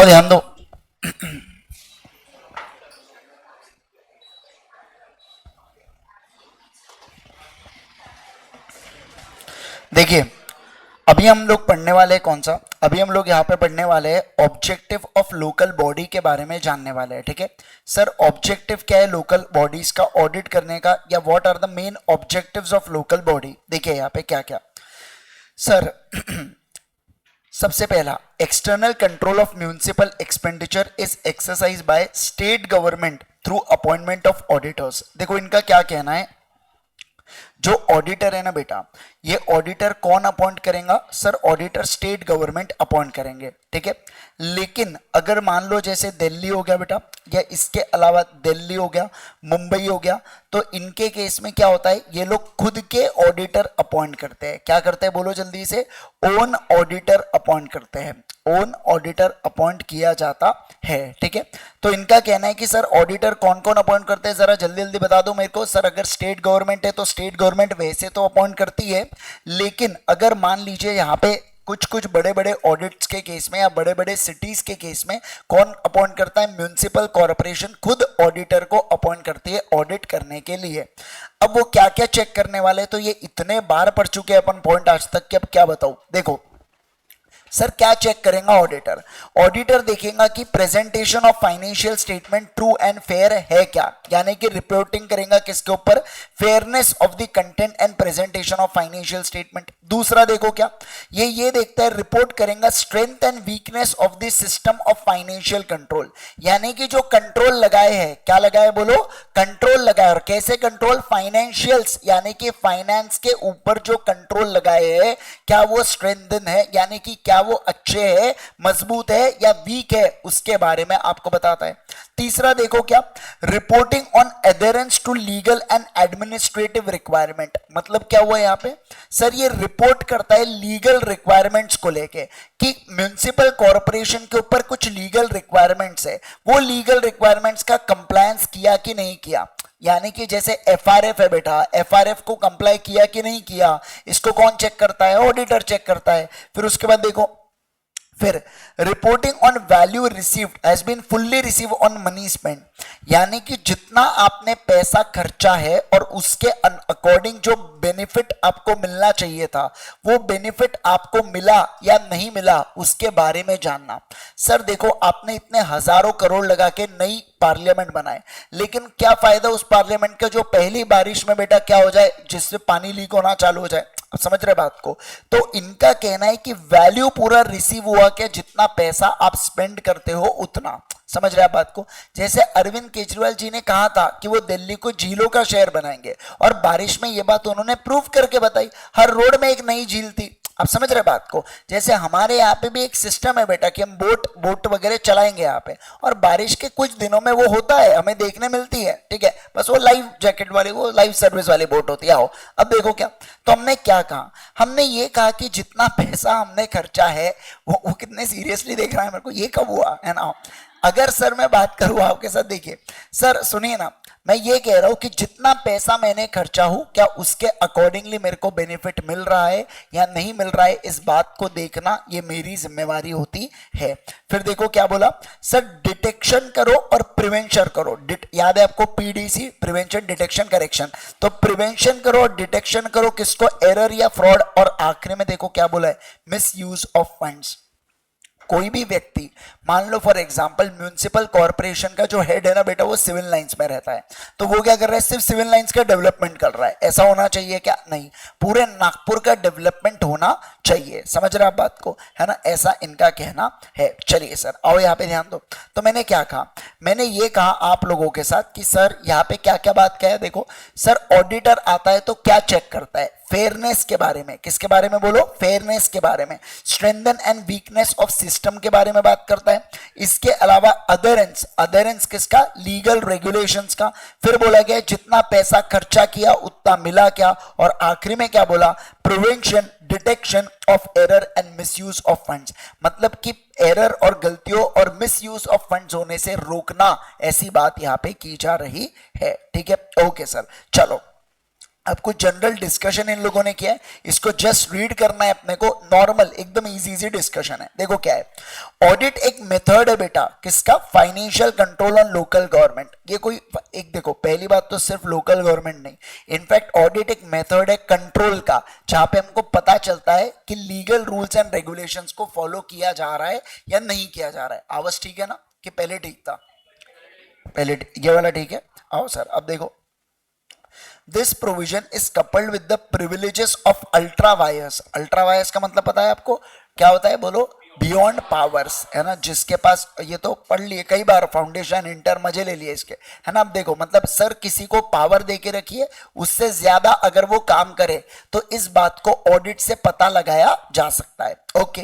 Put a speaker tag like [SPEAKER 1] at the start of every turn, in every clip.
[SPEAKER 1] ध्यान दो। देखिए, अभी हम लोग पढ़ने वाले हैं कौन सा, अभी हम लोग यहाँ पे पढ़ने वाले हैं ऑब्जेक्टिव ऑफ लोकल बॉडी के बारे में जानने वाले हैं। ठीक है सर, ऑब्जेक्टिव क्या है लोकल बॉडीज का ऑडिट करने का, या what are the main objectives of local body. देखिए यहाँ पे क्या क्या सर। सबसे पहला, external control of municipal expenditure is exercise by state government through appointment of auditors. देखो इनका क्या कहना है, जो ऑडिटर है ना बेटा, ये ऑडिटर कौन अपॉइंट करेगा sir, auditor state government appoint करेंगे। ठीक है, लेकिन अगर मान लो जैसे दिल्ली हो गया बेटा, या इसके अलावा दिल्ली हो गया, मुंबई हो गया, तो इनके केस में क्या होता है, ये लोग खुद के ऑडिटर अपॉइंट करते हैं। क्या करते हैं बोलो जल्दी से, ओन ऑडिटर अपॉइंट करते हैं, ओन ऑडिटर अपॉइंट किया जाता है। ठीक है, तो इनका कहना है कि सर ऑडिटर कौन कौन अपॉइंट करते हैं, जरा जल्दी जल्दी बता दो मेरे को। सर अगर स्टेट गवर्नमेंट है तो स्टेट गवर्नमेंट वैसे तो अपॉइंट करती है, लेकिन अगर मान लीजिए यहाँ पे कुछ कुछ बड़े बड़े ऑडिट्स के केस में या बड़े बड़े सिटीज के केस में कौन अपॉइंट करता है, म्युनिसिपल कॉर्पोरेशन खुद ऑडिटर को अपॉइंट करती है ऑडिट करने के लिए। अब वो क्या क्या चेक करने वाले, तो ये इतने बार पढ़ चुके हैं अपन पॉइंट आज तक कि अब क्या बताऊं। देखो सर क्या चेक करेगा ऑडिटर, ऑडिटर देखेगा कि presentation of financial statement true and fair है क्या, यानी कि रिपोर्टिंग करेगा किसके ऊपर, fairness of the content and presentation of financial statement. दूसरा देखो क्या, ये देखता है, रिपोर्ट करेगा strength and weakness of the system of financial control, यानी कि जो कंट्रोल लगाए हैं, क्या लगाए बोलो, कंट्रोल लगाए, और कैसे कंट्रोल, फाइनेंशियल्स यानी कि फाइनेंस के ऊपर जो कंट्रोल लगाए हैं क्या वो स्ट्रेंथन है, यानी कि क्या वो अच्छे है, मजबूत है या वीक है, उसके बारे में आपको बताता है। तीसरा देखो क्या, reporting on adherence to legal and administrative requirement, मतलब क्या हुआ यहाँ पे सर, ये रिपोर्ट करता है लीगल रिक्वायरमेंट्स को लेके कि म्युनिसिपल कॉर्पोरेशन के ऊपर कुछ लीगल रिक्वायरमेंट्स है, वो लीगल रिक्वायरमेंट्स का कंप्लायंस किया कि नहीं किया। यानी कि जैसे एफआरएफ है बेटा, एफआरएफ को कंप्लाई किया कि नहीं किया, इसको कौन चेक करता है, ऑडिटर चेक करता है। फिर उसके बाद देखो, फिर reporting on value received has been fully receive on money spend, यानी कि जितना आपने पैसा खर्चा है और उसके अकॉर्डिंग जो बेनिफिट आपको मिलना चाहिए था, वो बेनिफिट आपको मिला या नहीं मिला, उसके बारे में जानना। सर देखो आपने इतने हजारों करोड़ लगा के नई पार्लियामेंट बनाए, लेकिन क्या फायदा उस पार्लियामेंट का जो पहली बारिश में बेटा क्या हो जाए, जिससे पानी लीक होना चालू हो जाए। अब समझ रहे बात को, तो इनका कहना है कि वैल्यू पूरा रिसीव हुआ क्या, जितना पैसा आप स्पेंड करते हो उतना। समझ रहे आप बात को, जैसे अरविंद केजरीवाल जी ने कहा था कि वो दिल्ली को झीलों का शहर बनाएंगे, और बारिश में ये बात उन्होंने प्रूव करके बताई, हर रोड में एक नई झील थी। आप समझ रहे बात को, जैसे हमारे यहाँ पे भी एक सिस्टम है बेटा कि हम बोट वगैरह चलाएंगे यहाँ पे, और बारिश के कुछ दिनों में वो होता है, हमें देखने मिलती है। ठीक है, बस वो लाइव जैकेट वाली, वो लाइव सर्विस वाली बोट होती है। आओ अब देखो क्या, तो हमने क्या कहा, हमने ये कहा कि जितना पैसा हमने खर्चा है वो कितने सीरियसली देख रहा है मेरे को, ये कब हुआ है ना। अगर सर मैं बात करूं आपके साथ, देखिए सर सुनिए ना, मैं ये कह रहा हूं कि जितना पैसा मैंने खर्चा हूं क्या उसके अकॉर्डिंगली मेरे को बेनिफिट मिल रहा है या नहीं मिल रहा है, इस बात को देखना ये मेरी जिम्मेवारी होती है। फिर देखो क्या बोला सर, डिटेक्शन करो और प्रिवेंशन करो, याद है आपको पीडीसी, प्रिवेंशन डिटेक्शन करेक्शन, तो प्रिवेंशन करो और डिटेक्शन करो किसको, एरर या फ्रॉड, और आखिरी में देखो क्या बोला है, मिस यूज ऑफ फंड्स। कोई भी व्यक्ति मान लो फॉर एग्जांपल म्युनिसिपल कॉर्पोरेशन का जो हेड है ना बेटा, वो सिविल लाइंस में रहता है, तो वो क्या कर रहा है, सिर्फ सिविल लाइंस का डेवलपमेंट कर रहा है। ऐसा होना चाहिए क्या, नहीं, पूरे नागपुर का डेवलपमेंट होना चाहिए। समझ रहे आप बात को, है ना, ऐसा इनका कहना है। चलिए सर आओ यहाँ पे ध्यान दो, तो मैंने क्या कहा, मैंने ये कहा आप लोगों के साथ कि सर यहाँ पे क्या क्या बात क्या है। देखो सर ऑडिटर आता है तो क्या चेक करता है, फेयरनेस के बारे में, किसके बारे में बोलो, फेयरनेस के बारे में, strengthen and weakness of system के बारे में बात करता है। इसके अलावा अदरेंस, अदरेंस किसका, लीगल रेगुलेशंस का। फिर बोला गया जितना पैसा खर्चा किया उतना मिला क्या, और आखिरी में क्या बोला, prevention detection of error and misuse of funds, मतलब कि एरर और गलतियों और मिसयूज ऑफ फंड्स होने से रोकना, ऐसी बात यहां पे की जा रही है। ठीक है, ओके सर, चलो अब कुछ जनरल डिस्कशन इन लोगों ने किया है, इसको जस्ट रीड करना है अपने को, नॉर्मल एकदम इजी डिस्कशन है। देखो क्या है, ऑडिट एक मेथड है बेटा किसका, financial control on local government. ये कोई एक, देखो पहली बात तो सिर्फ लोकल गवर्नमेंट नहीं, इनफैक्ट ऑडिट एक मेथड है कंट्रोल का, जहां पे हमको पता चलता है कि लीगल रूल्स एंड रेगुलेशंस को फॉलो किया जा रहा है या नहीं किया जा रहा है। आवाज ठीक है ना, कि पहले ठीक था, पहले ये वाला ठीक है। आओ सर, अब देखो, this provision is coupled with the privileges of ultra vires. Ultra vires का मतलब पता है आपको क्या होता है, बोलो, बियॉन्ड पावर्स, है ना, जिसके पास, ये तो पढ़ लिए कई बार, फाउंडेशन इंटर मजे ले लिए इसके, है ना। अब देखो मतलब सर किसी को पावर दे के रखिए, उससे ज्यादा अगर वो काम करे तो इस बात को ऑडिट से पता लगाया जा सकता है। Okay,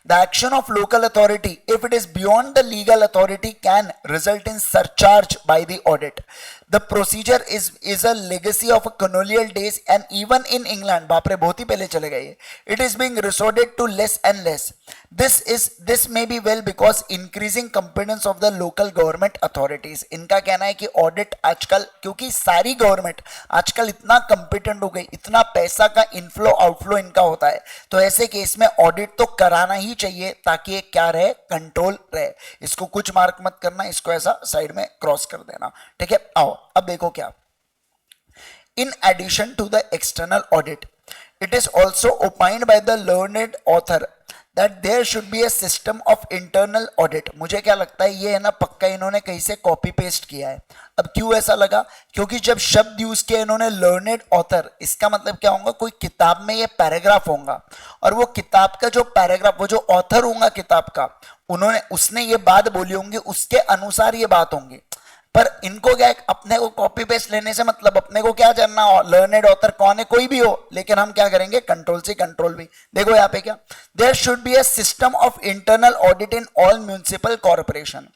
[SPEAKER 1] the action of local authority if it is beyond the legal authority can result in surcharge by the audit. The procedure is a legacy of a colonial days and even in England, बाप रे बहुत ही पहले चले गए, it is being resorted to less and less. This may be well because increasing competence of the local government authorities. इनका कहना है कि ऑडिट आजकल, क्योंकि सारी गवर्नमेंट आजकल इतना कंपिटेंट हो गई, इतना पैसा का इनफ्लो आउटफ्लो इनका होता है, तो ऐसे केस में ऑडिट तो कराना ही चाहिए ताकि ये क्या रहे, कंट्रोल रहे। इसको कुछ मार्क मत करना, इसको ऐसा साइड में क्रॉस कर देना, ठीक है। आओ अब देखो क्या, in addition to the external audit it is also opined by the learned author that there should be a system of internal audit. मुझे क्या लगता है ये है ना पक्का इन्होंने कहीं से कॉपी पेस्ट किया है। अब क्यों ऐसा लगा, क्योंकि जब शब्द यूज किया इन्होंने लर्नेड ऑथर, इसका मतलब क्या होगा, कोई किताब में ये पैराग्राफ होगा और वो किताब का जो पैराग्राफ, वो जो ऑथर होगा किताब का, उसने ये बात बोली होंगी, उसके अनुसार ये बात होंगी। पर इनको क्या है, अपने को कॉपी पेस्ट लेने से मतलब, अपने को क्या जानना लर्नेड ऑथर कौन है, कोई भी हो, लेकिन हम क्या करेंगे, कंट्रोल से कंट्रोल भी। देखो यहाँ पे क्या, there should be a system of internal audit in all municipal corporation.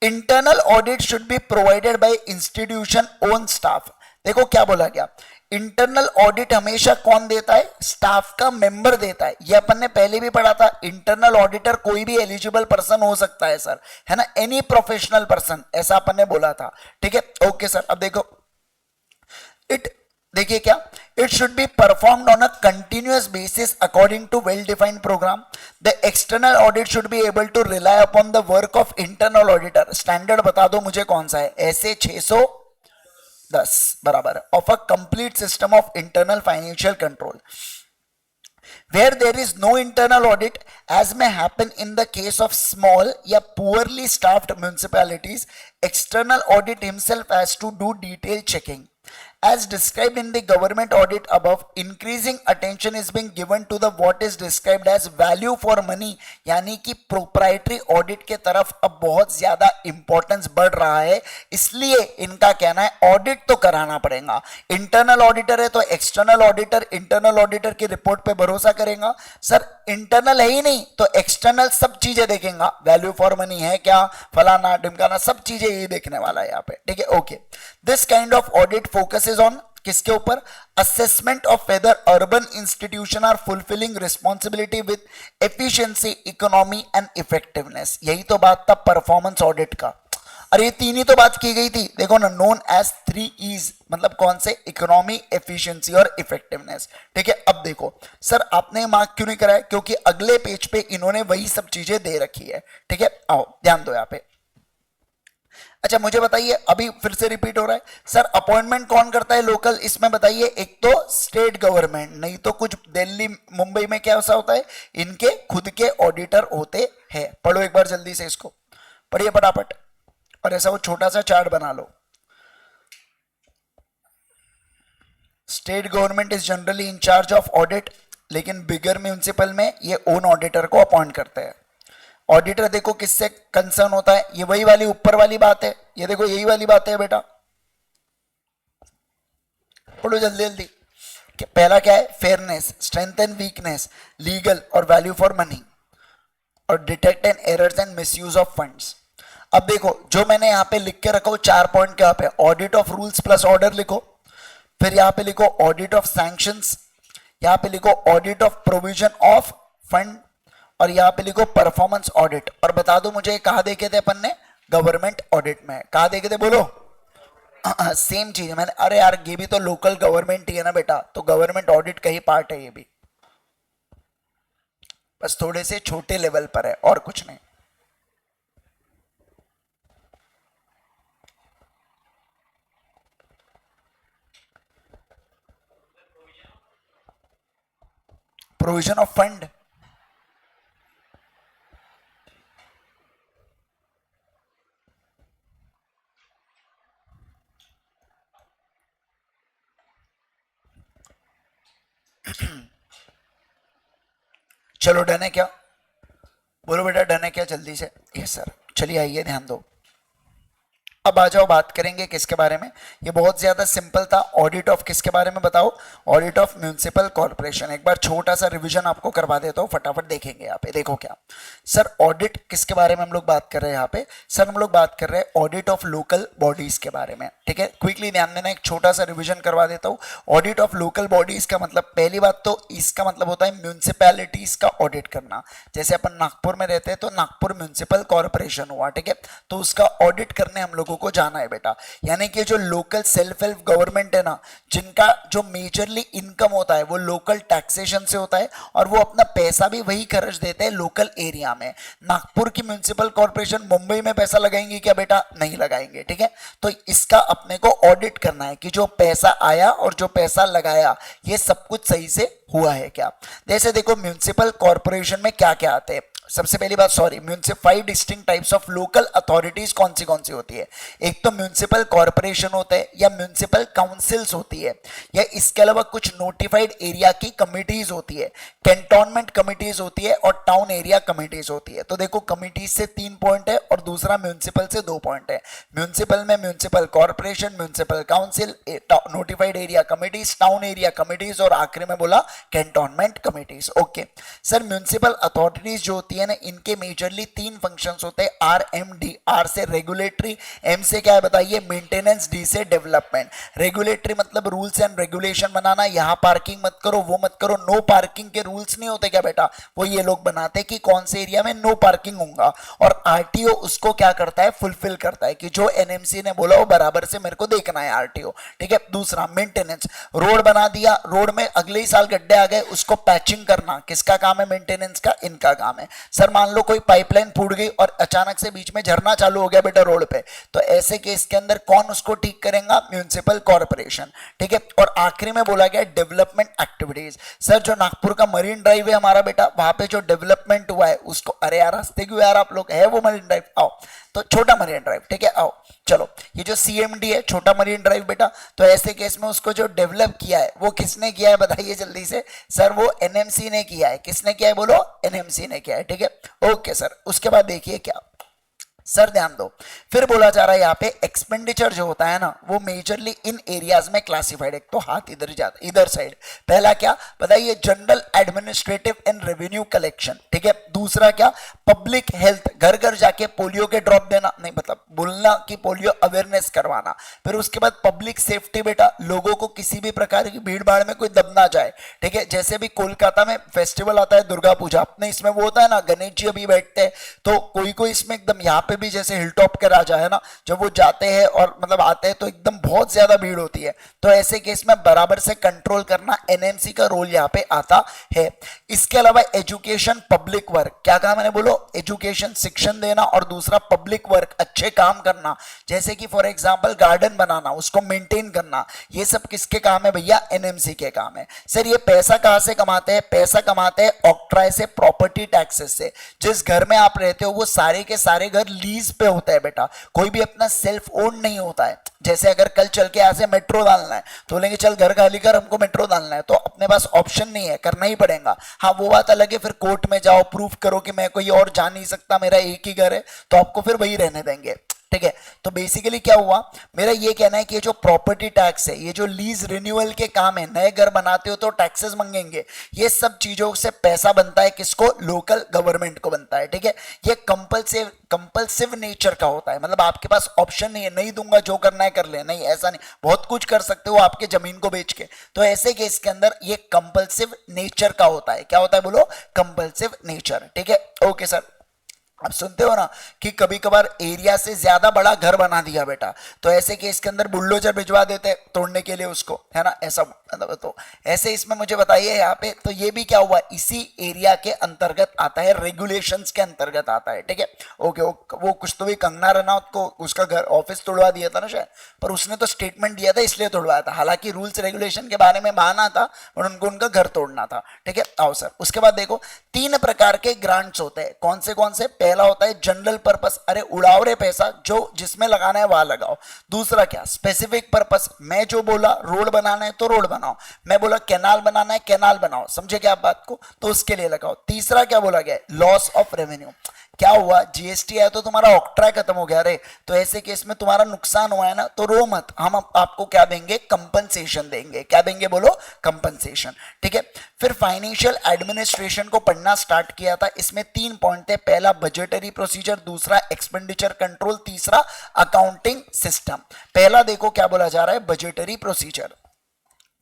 [SPEAKER 1] Internal audit should be provided by institution own staff. देखो क्या बोला गया, इंटरनल ऑडिट हमेशा कौन देता है, स्टाफ का मेंबर देता है। ये अपन ने पहले भी पढ़ा था, इंटरनल ऑडिटर कोई भी एलिजिबल पर्सन हो सकता है सर, है ना, एनी प्रोफेशनल पर्सन, ऐसा अपन ने बोला था, ठीक है। ओके सर, अब देखो देखिए क्या, it should be performed on a continuous basis according to well defined programme. The external audit should be able to rely upon the work of internal auditor. Standard बता दो मुझे कौन सा है, ऐसे 610 बराबर of a complete system of internal financial control. Where there is no internal audit, as may happen in the case of small या poorly staffed municipalities, external audit himself has to do detailed checking. As described in the government audit above, increasing attention is being given to the what is described as value for money, यानी कि proprietary audit के तरफ अब बहुत ज्यादा importance बढ़ रहा है। इसलिए इनका कहना है audit तो कराना पड़ेगा। internal auditor है तो external auditor internal auditor की रिपोर्ट पे भरोसा करेगा, सर internal है ही नहीं तो external सब चीजें देखेगा, value for money है क्या, फलाना ढिमकाना, सब चीजें यही देखने वाला है यहाँ पे, ठीक है। Okay, this kind of audit focus on किसके ऊपर, assessment of whether urban institution are fulfilling responsibility with efficiency, economy and effectiveness. यही तो बात था परफॉर्मेंस ऑडिट का। अरे ये तीन ही तो बात की गई थी, देखो ना, नोन एज 3 E's, मतलब कौन से, इकोनॉमी, एफिशिएंसी और इफेक्टिवनेस, ठीक है। अब देखो सर आपने मार्क क्यों नहीं कराया, क्योंकि अगले पेज पे इन्होंने वही सब चीजें दे रखी है, ठीक है। आओ ध्यान दो यहाँ पे। अच्छा मुझे बताइए, अभी फिर से रिपीट हो रहा है सर, अपॉइंटमेंट कौन करता है लोकल, इसमें बताइए, एक तो स्टेट गवर्नमेंट, नहीं तो कुछ दिल्ली मुंबई में क्या ऐसा होता है, इनके खुद के ऑडिटर होते हैं। पढ़ो एक बार जल्दी से इसको, पढ़िए फटाफट, और ऐसा वो छोटा सा चार्ट बना लो। State government is generally in charge of audit, लेकिन बिगर म्यूनिसिपल में ये ओन ऑडिटर को अपॉइंट करते हैं। ऑडिटर देखो किससे कंसर्न होता है, ये वही वाली ऊपर वाली बात है, ये देखो यही वाली बात है बेटा, पढ़ो जल्दी जल्दी। पहला क्या है, fairness, strength and weakness, legal और वैल्यू फॉर मनी, और detect and errors and misuse of funds. अब देखो जो मैंने यहाँ पे लिख के रखा हूं 4 पॉइंट के, यहाँ पे audit of rules plus order लिखो, फिर यहाँ पे लिखो ऑडिट ऑफ सैंक्शंस, यहाँ पे लिखो audit of provision of fund, और यहाँ पे लिखो परफॉर्मेंस ऑडिट। और बता दो मुझे कहाँ देखे थे अपन ने, गवर्नमेंट ऑडिट में कहाँ देखे थे, बोलो, सेम चीज है। मैंने, अरे यार ये भी तो लोकल गवर्नमेंट ही है ना बेटा, तो गवर्नमेंट ऑडिट का ही पार्ट है ये भी, बस थोड़े से छोटे लेवल पर है और कुछ नहीं। प्रोविजन ऑफ फंड, चलो डन है क्या? बोलो बेटा डन है क्या जल्दी से? Yes sir. चलिए आइए ध्यान दो। अब आ जाओ बात करेंगे किसके बारे में। ये बहुत ज्यादा सिंपल था। ऑडिट ऑफ किसके बारे में बताओ? Audit of municipal corporation. एक बार छोटा सा रिवीजन आपको करवा देता हूँ, फटाफट देखेंगे यहाँ पे। देखो क्या सर, ऑडिट किसके बारे में हम लोग बात कर रहे हैं यहाँ पे? सर हम लोग बात कर रहे हैं ऑडिट ऑफ लोकल बॉडीज के बारे में, ठीक है। क्विकली ध्यान देना, एक छोटा सा रिविजन करवा देता हूँ। ऑडिट ऑफ लोकल बॉडीज का मतलब, पहली बात तो इसका मतलब होता है म्यूनिसिपैलिटीज का ऑडिट करना। जैसे अपन नागपुर में रहते हैं तो नागपुर म्यूनिसिपल कॉर्पोरेशन हुआ, ठीक है, तो उसका ऑडिट करने हम लोगों को जाना है बेटा। यानी कि जो लोकल सेल्फ हेल्प गवर्नमेंट है ना, जिनका जो मेजरली इनकम होता है वो लोकल टैक्सेशन से होता है, और वो अपना पैसा भी वही खर्च देते हैं लोकल एरिया में। नागपुर की म्यूनिसिपल कॉर्पोरेशन मुंबई में पैसा लगाएंगे क्या बेटा? नहीं लगाएंगे, ठीक है। तो इसका अपने को ऑडिट करना है कि जो पैसा आया और जो पैसा लगाया ये सब कुछ सही से हुआ है क्या। जैसे देखो म्यूनिसिपल कॉर्पोरेशन में क्या क्या आते हैं। सबसे पहली बात, सॉरी, म्यूनिसिपाइड distinct types of local authorities कौन सी होती है? एक तो म्यूनिसिपल कॉर्पोरेशन होते हैं, या म्यूनिसिपल काउंसिल्स होती है, या इसके अलावा कुछ नोटिफाइड एरिया की कमिटीज होती है, कैंटोनमेंट कमिटीज होती है, और टाउन एरिया कमिटीज होती है। तो देखो कमिटीज से 3 पॉइंट है और दूसरा म्यूनिसिपल से 2 पॉइंट है। म्यूनिसिपल में municipal corporation, municipal council, notified area committees, town area committees, और आखिरी में बोला cantonment committees. Okay sir, municipal authorities जो होती है ना, इनके मेजरली 3 फंक्शंस होते हैं। आर एम डी, आर से रेगुलेटरी, एम से क्या है बताइए? मेंटेनेंस, डी से डेवलपमेंट। रेगुलेटरी मतलब रूल्स एंड रेगुलेशन बनाना, यहां पार्किंग मत करो, वो मत करो। नो पार्किंग के रूल्स नहीं होते क्या बेटा? वो ये लोग बनाते कि कौन से एरिया में नो पार्किंग होगा, और आरटीओ उसको क्या करता है? फुलफिल करता है कि जो एनएमसी ने बोला वो बराबर से मेरे को देखना है आरटीओ, ठीक है। दूसरा मेंटेनेंस, रोड बना दिया, रोड में अगले ही साल गड्ढे आ गए, उसको पैचिंग करना किसका काम है? मेंटेनेंस का, इनका काम है। सर मान लो कोई पाइपलाइन फूट गई और अचानक से बीच में झरना चालू हो गया बेटा रोड पे, तो ऐसे केस के अंदर कौन उसको ठीक करेगा? म्यूनिसिपल कॉर्पोरेशन, ठीक है। और आखिरी में बोला गया डेवलपमेंट एक्टिविटीज। सर जो नागपुर का मरीन ड्राइव है हमारा बेटा, वहां पे जो डेवलपमेंट हुआ है उसको, अरे यार हंसते क्यों यार आप लोग, है वो मरीन ड्राइव? आओ, तो छोटा मरीन ड्राइव, ठीक है, आओ चलो। ये जो सीएमडी है छोटा मरीन ड्राइव बेटा, तो ऐसे केस में उसको जो डेवलप किया है वो किसने किया है बताइए जल्दी से? सर वो एनएमसी ने किया है। किसने किया है बोलो? एनएमसी ने किया है, ठीक है। ओके सर, उसके बाद देखिए क्या सर, ध्यान दो, फिर बोला जा रहा है यहाँ पे एक्सपेंडिचर जो होता है ना, वो मेजरली इन एरियाज में क्लासिफाइड। एक तो हाथ इधर जाता, इधर साइड, पहला क्या बताइए? General administrative and revenue collection, ठीक है। दूसरा क्या? पब्लिक हेल्थ, घर घर जाके पोलियो के ड्रॉप देना, नहीं मतलब बोलना कि पोलियो अवेयरनेस करवाना। फिर उसके बाद पब्लिक सेफ्टी बेटा, लोगों को किसी भी प्रकार की भीड़ भाड़ में कोई दब ना जाए, ठीक है। जैसे अभी कोलकाता में फेस्टिवल आता है दुर्गा पूजा, अपने इसमें वो होता है ना गणेश जी अभी बैठते हैं, तो कोई कोई इसमें एकदम, यहाँ पे भी जैसे हिलटॉप के राजा है ना, जब वो जाते हैं और मतलब आते हैं तो एकदम बहुत ज्यादा भीड़ होती है, तो ऐसे केस में बराबर से कंट्रोल करना एनएमसी का रोल यहाँ पे आता है। इसके अलावा एजुकेशन, पब्लिक वर्क, क्या कहा मैंने बोलो? एजुकेशन, शिक्षण देना, और दूसरा पब्लिक वर्क, अच्छे काम करना, जैसे कि फॉर एग्जांपल गार्डन बनाना, उसको मेंटेन करना, ये सब किसके काम है भैया? एनएमसी के काम है। सर ये पैसा कहां से कमाते हैं? पैसा कमाते हैं ऑक्ट्राय से, प्रॉपर्टी टैक्सेस से। जिस घर में आप रहते हो वो सारे के सारे घर लीज पे होता है बेटा, कोई भी अपना सेल्फ ओन नहीं होता है। जैसे अगर कल चल के यहाँ से मेट्रो डालना है तो बोलेंगे चल घर खाली कर, हमको मेट्रो डालना है, तो अपने पास ऑप्शन नहीं है, करना ही पड़ेगा। हाँ वो बात अलग है, फिर कोर्ट में जाओ, प्रूफ करो कि मैं कोई और जा नहीं सकता, मेरा एक ही घर है, तो आपको फिर वही रहने देंगे, ठीक है। तो बेसिकली क्या हुआ, मेरा ये कहना है कि ये जो प्रॉपर्टी टैक्स है, ये जो लीज रिन्यूअल के काम है, नए घर बनाते हो तो टैक्सेस मांगेंगे, ये सब चीजों से पैसा बनता है किसको? लोकल गवर्नमेंट को बनता है, ठीक है। ये कंपल्सिव नेचर का होता है, मतलब आपके पास ऑप्शन नहीं है, नहीं दूंगा जो करना है कर ले, नहीं ऐसा नहीं, बहुत कुछ कर सकते हो आपके जमीन को बेच के। तो ऐसे केस के अंदर ये कंपल्सिव नेचर का होता है। क्या होता है बोलो? कंपल्सिव नेचर, ठीक है। ओके सर, आप सुनते हो ना कि कभी कभार एरिया से ज्यादा बड़ा घर बना दिया बेटा, तो ऐसे केस के अंदर बुलडोजर भिजवा देते हैं तोड़ने के लिए उसको, है ना, ऐसा मतलब। तो ऐसे इसमें मुझे बताइए यहाँ पे, तो ये भी क्या हुआ, इसी एरिया के अंतर्गत आता है, रेगुलेशंस के अंतर्गत आता है, ठीक है। ओके, वो कुछ तो भी कंगना रनौत को उसका घर ऑफिस तोड़वा दिया था ना शायद, पर उसने तो स्टेटमेंट दिया था इसलिए तोड़वाया था, हालांकि रूल्स रेगुलेशन के बारे में बहाना था, पर उनको उनका घर तोड़ना था, ठीक है। आओ सर, उसके बाद देखो 3 प्रकार के ग्रांट्स होते हैं, कौन से? पहला होता है जनरल पर्पस, अरे उड़ाओ रे पैसा, जो जिसमें लगाना है वहां लगाओ। दूसरा क्या? स्पेसिफिक पर्पस, मैं जो बोला रोड बनाना है तो रोड बनाओ, मैं बोला कैनाल बनाना है कैनाल बनाओ, समझे क्या आप बात को, तो उसके लिए लगाओ। तीसरा क्या बोला गया? लॉस ऑफ रेवेन्यू, क्या हुआ, जीएसटी आया तो तुम्हारा ऑक्ट्रा खत्म हो गया रे, तो ऐसे केस में तुम्हारा नुकसान हुआ है ना, तो रो मत, हम आपको क्या देंगे? कंपनसेशन देंगे। क्या देंगे? बोलो, कंपनसेशन, ठीक है। फिर फाइनेंशियल एडमिनिस्ट्रेशन को पढ़ना स्टार्ट किया था, इसमें 3 पॉइंट थे, पहला बजटरी प्रोसीजर, दूसरा एक्सपेंडिचर कंट्रोल, तीसरा अकाउंटिंग सिस्टम। पहला देखो क्या बोला जा रहा है, बजटरी प्रोसीजर,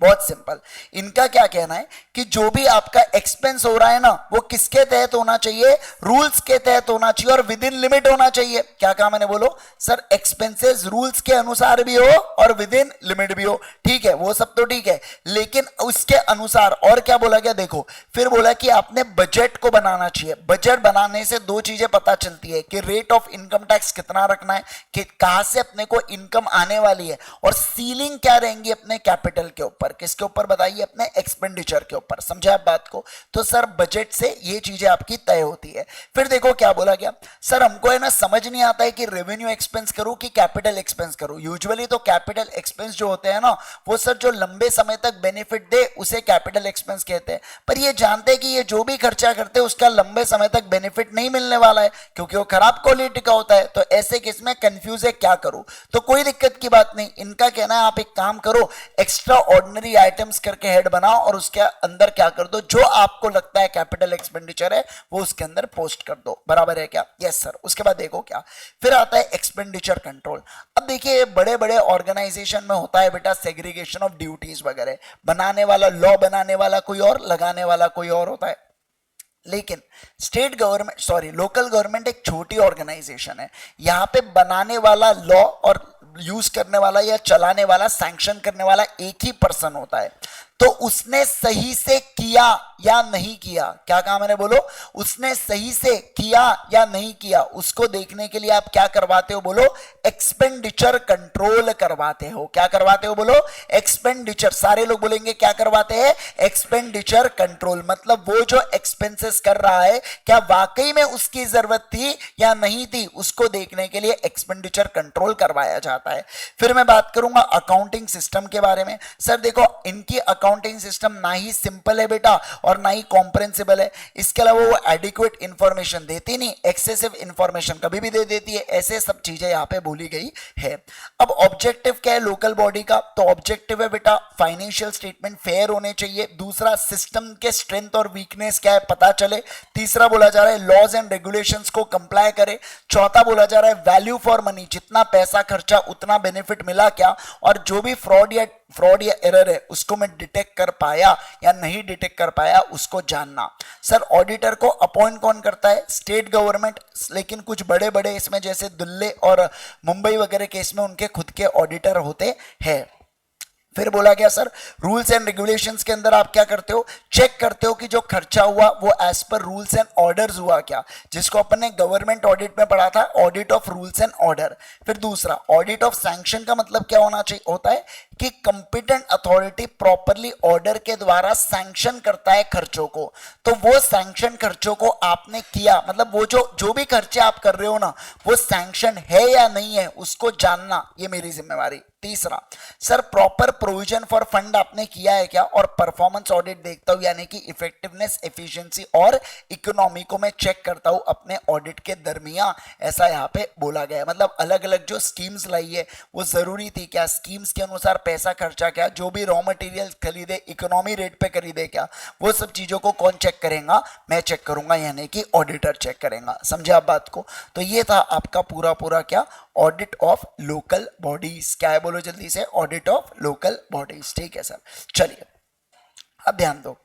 [SPEAKER 1] बहुत सिंपल। इनका क्या कहना है कि जो भी आपका एक्सपेंस हो रहा है ना, वो किसके तहत होना चाहिए? रूल्स के तहत होना चाहिए और विद इन लिमिट होना चाहिए। क्या कहा मैंने? बोलो सर, एक्सपेंसेस रूल्स के अनुसार भी हो और विद इन लिमिट भी हो, ठीक है, वो सब तो ठीक है, लेकिन उसके अनुसार और क्या बोला गया देखो, फिर बोला कि आपने बजट को बनाना चाहिए। बजट बनाने से 2 चीजें पता चलती है कि रेट ऑफ इनकम टैक्स कितना रखना है, कि कहां से अपने को इनकम आने वाली है, और सीलिंग क्या रहेंगी अपने कैपिटल के ऊपर, किसके ऊपर बताइए? अपने एक्सपेंडिचर के ऊपर, समझे आप बात को। तो सर बजट से ये चीजें आपकी तय होती है। फिर देखो क्या बोला गया, सर हमको है ना समझ नहीं आता है कि रेवेन्यू एक्सपेंस करूं कि कैपिटल एक्सपेंस करूं। यूजुअली तो कैपिटल एक्सपेंस जो होते हैं ना, वो सर जो लंबे समय तक बेनिफिट दे उसे कैपिटल एक्सपेंस कहते हैं, पर ये जानते हैं कि ये जो भी खर्चा करते हैं उसका लंबे समय तक बेनिफिट नहीं मिलने वाला है, क्योंकि वो खराब क्वालिटी का होता है। तो ऐसे केस में कंफ्यूज है, क्या करूं? तो कोई दिक्कत की बात नहीं, इनका कहना है आप एक काम करो, एक्स्ट्रा ऑर्डिनरी आइटम्स करके हेड बनाओ और उसके अंदर क्या कर दो, जो आपको लगता है कैपिटल एक्सपेंडिचर है वो उसके अंदर पोस्ट कर दो, बराबर है क्या? Yes sir. उसके बाद देखो क्या, फिर आता है एक्सपेंडिचर कंट्रोल। अब देखिए बड़े बड़े ऑर्गेनाइजेशन में होता है बेटा सेग्रीगेशन ऑफ ड्यूटीज वगैरह, बनाने वाला, लॉ बनाने वाला कोई और, लगाने वाला कोई और होता है। लेकिन state government, sorry local government एक छोटी ऑर्गेनाइजेशन है, यहां पे बनाने वाला लॉ और यूज करने वाला या चलाने वाला, सैंक्शन करने वाला एक ही पर्सन होता है। तो उसने सही से किया या नहीं किया, क्या कहा मैंने? बोलो, उसने सही से किया या नहीं किया, उसको देखने के लिए आप क्या करवाते हो? बोलो, एक्सपेंडिचर कंट्रोल करवाते हो। क्या करवाते हो? बोलो, एक्सपेंडिचर। सारे लोग बोलेंगे क्या करवाते हैं? Expenditure control. मतलब वो जो एक्सपेंसेस कर रहा है क्या वाकई में उसकी जरूरत थी या नहीं थी, उसको देखने के लिए एक्सपेंडिचर कंट्रोल करवाया जाता है। फिर मैं बात करूंगा अकाउंटिंग सिस्टम के बारे में। सर देखो, इनकी अकाउंटिंग सिस्टम ना ही सिंपल है बेटा और ना ही कॉम्प्रेंसिबल है, इसके अलावा वो एडिक्वेट इंफॉर्मेशन देती नहीं, एक्सेसिव इंफॉर्मेशन कभी भी दे देती है, ऐसे सब चीजें यहां पे बोली गई है। अब ऑब्जेक्टिव क्या है लोकल बॉडी का? तो ऑब्जेक्टिव है बेटा फाइनेंशियल स्टेटमेंट फेयर होने चाहिए। दूसरा, सिस्टम के स्ट्रेंथ और वीकनेस क्या है पता चले। तीसरा बोला जा रहा है लॉज एंड रेगुलेशंस को कंप्लाई करे। चौथा बोला जा रहा है वैल्यू फॉर मनी, जितना पैसा खर्चा उतना बेनिफिट मिला क्या, और जो भी फ्रॉड या एरर है उसको मैं डिटेक्ट कर पाया या नहीं डिटेक्ट कर पाया उसको जानना। सर ऑडिटर को अपॉइंट कौन करता है? स्टेट गवर्नमेंट, लेकिन कुछ बड़े बड़े इसमें जैसे दिल्ली और मुंबई वगैरह केस में उनके खुद के ऑडिटर होते हैं। फिर बोला गया सर रूल्स एंड रेगुलेशंस के अंदर आप क्या करते हो? चेक करते हो कि जो खर्चा हुआ वो as per rules and orders हुआ क्या, जिसको अपन ने गवर्नमेंट ऑडिट में पढ़ा था, audit of rules and order. फिर दूसरा, ऑडिट ऑफ सैंक्शन का मतलब क्या होना चाहिए होता है कि कंपिटेंट अथॉरिटी प्रॉपरली ऑर्डर के द्वारा सैंक्शन करता है खर्चों को, तो वो सैंक्शन खर्चों को आपने किया, मतलब वो जो भी खर्चे आप कर रहे हो ना, वो सैंक्शन है या नहीं है उसको जानना, ये मेरी जिम्मेवारी। तीसरा, sir proper provision for fund आपने किया है क्या, और परफॉर्मेंस ऑडिट देखता हूं, यानी कि इफेक्टिवनेस, एफिशिएंसी और इकोनॉमी को मैं चेक करता हूं अपने ऑडिट के दरमियान, ऐसा यहाँ पे बोला गया है। मतलब अलग अलग जो स्कीम्स लाई है वो जरूरी थी क्या, स्कीम्स के अनुसार पैसा खर्चा क्या, जो भी रॉ मटेरियल खरीदे इकोनॉमी रेट पे खरीदे क्या, वो सब चीजों को कौन चेक करेगा? मैं चेक करूंगा, यानी कि ऑडिटर चेक करेगा। समझे आप बात को? तो ये था आपका पूरा पूरा क्या, ऑडिट ऑफ लोकल बॉडीज। क्या है बोलो जल्दी से? Audit of local bodies. ठीक है सर, चलिए अब ध्यान दो।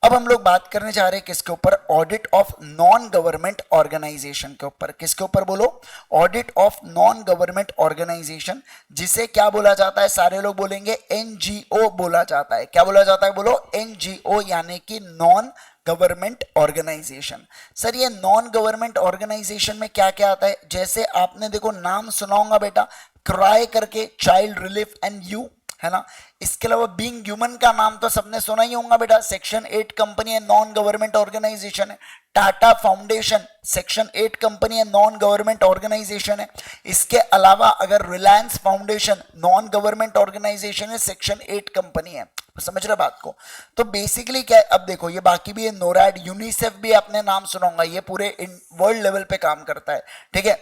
[SPEAKER 1] अब हम लोग बात करने जा रहे हैं किसके ऊपर, audit of non government organisation के ऊपर। किसके ऊपर बोलो, audit of non government organisation, जिसे क्या बोला जाता है, सारे लोग बोलेंगे एनजीओ बोला जाता है। क्या बोला जाता है, बोलो एनजीओ, यानी कि नॉन गवर्नमेंट ऑर्गेनाइजेशन। सर ये नॉन गवर्नमेंट ऑर्गेनाइजेशन में क्या क्या आता है, जैसे आपने देखो नाम सुना होगा बेटा, क्राई करके, चाइल्ड रिलीफ एंड यू, है ना। इसके अलावा बीइंग ह्यूमन का नाम तो सबने सुना ही होगा बेटा, सेक्शन 8 कंपनी है, नॉन गवर्नमेंट ऑर्गेनाइजेशन है। टाटा फाउंडेशन सेक्शन 8 कंपनी है, नॉन गवर्नमेंट ऑर्गेनाइजेशन है। इसके अलावा अगर Reliance foundation non government organisation है, सेक्शन 8 कंपनी है। समझ रहे बात को। तो बेसिकली क्या है, अब देखो ये बाकी भी है, नोरैड, यूनिसेफ भी आपने नाम सुना होगा, ये पूरे वर्ल्ड लेवल पे काम करता है, ठीक है।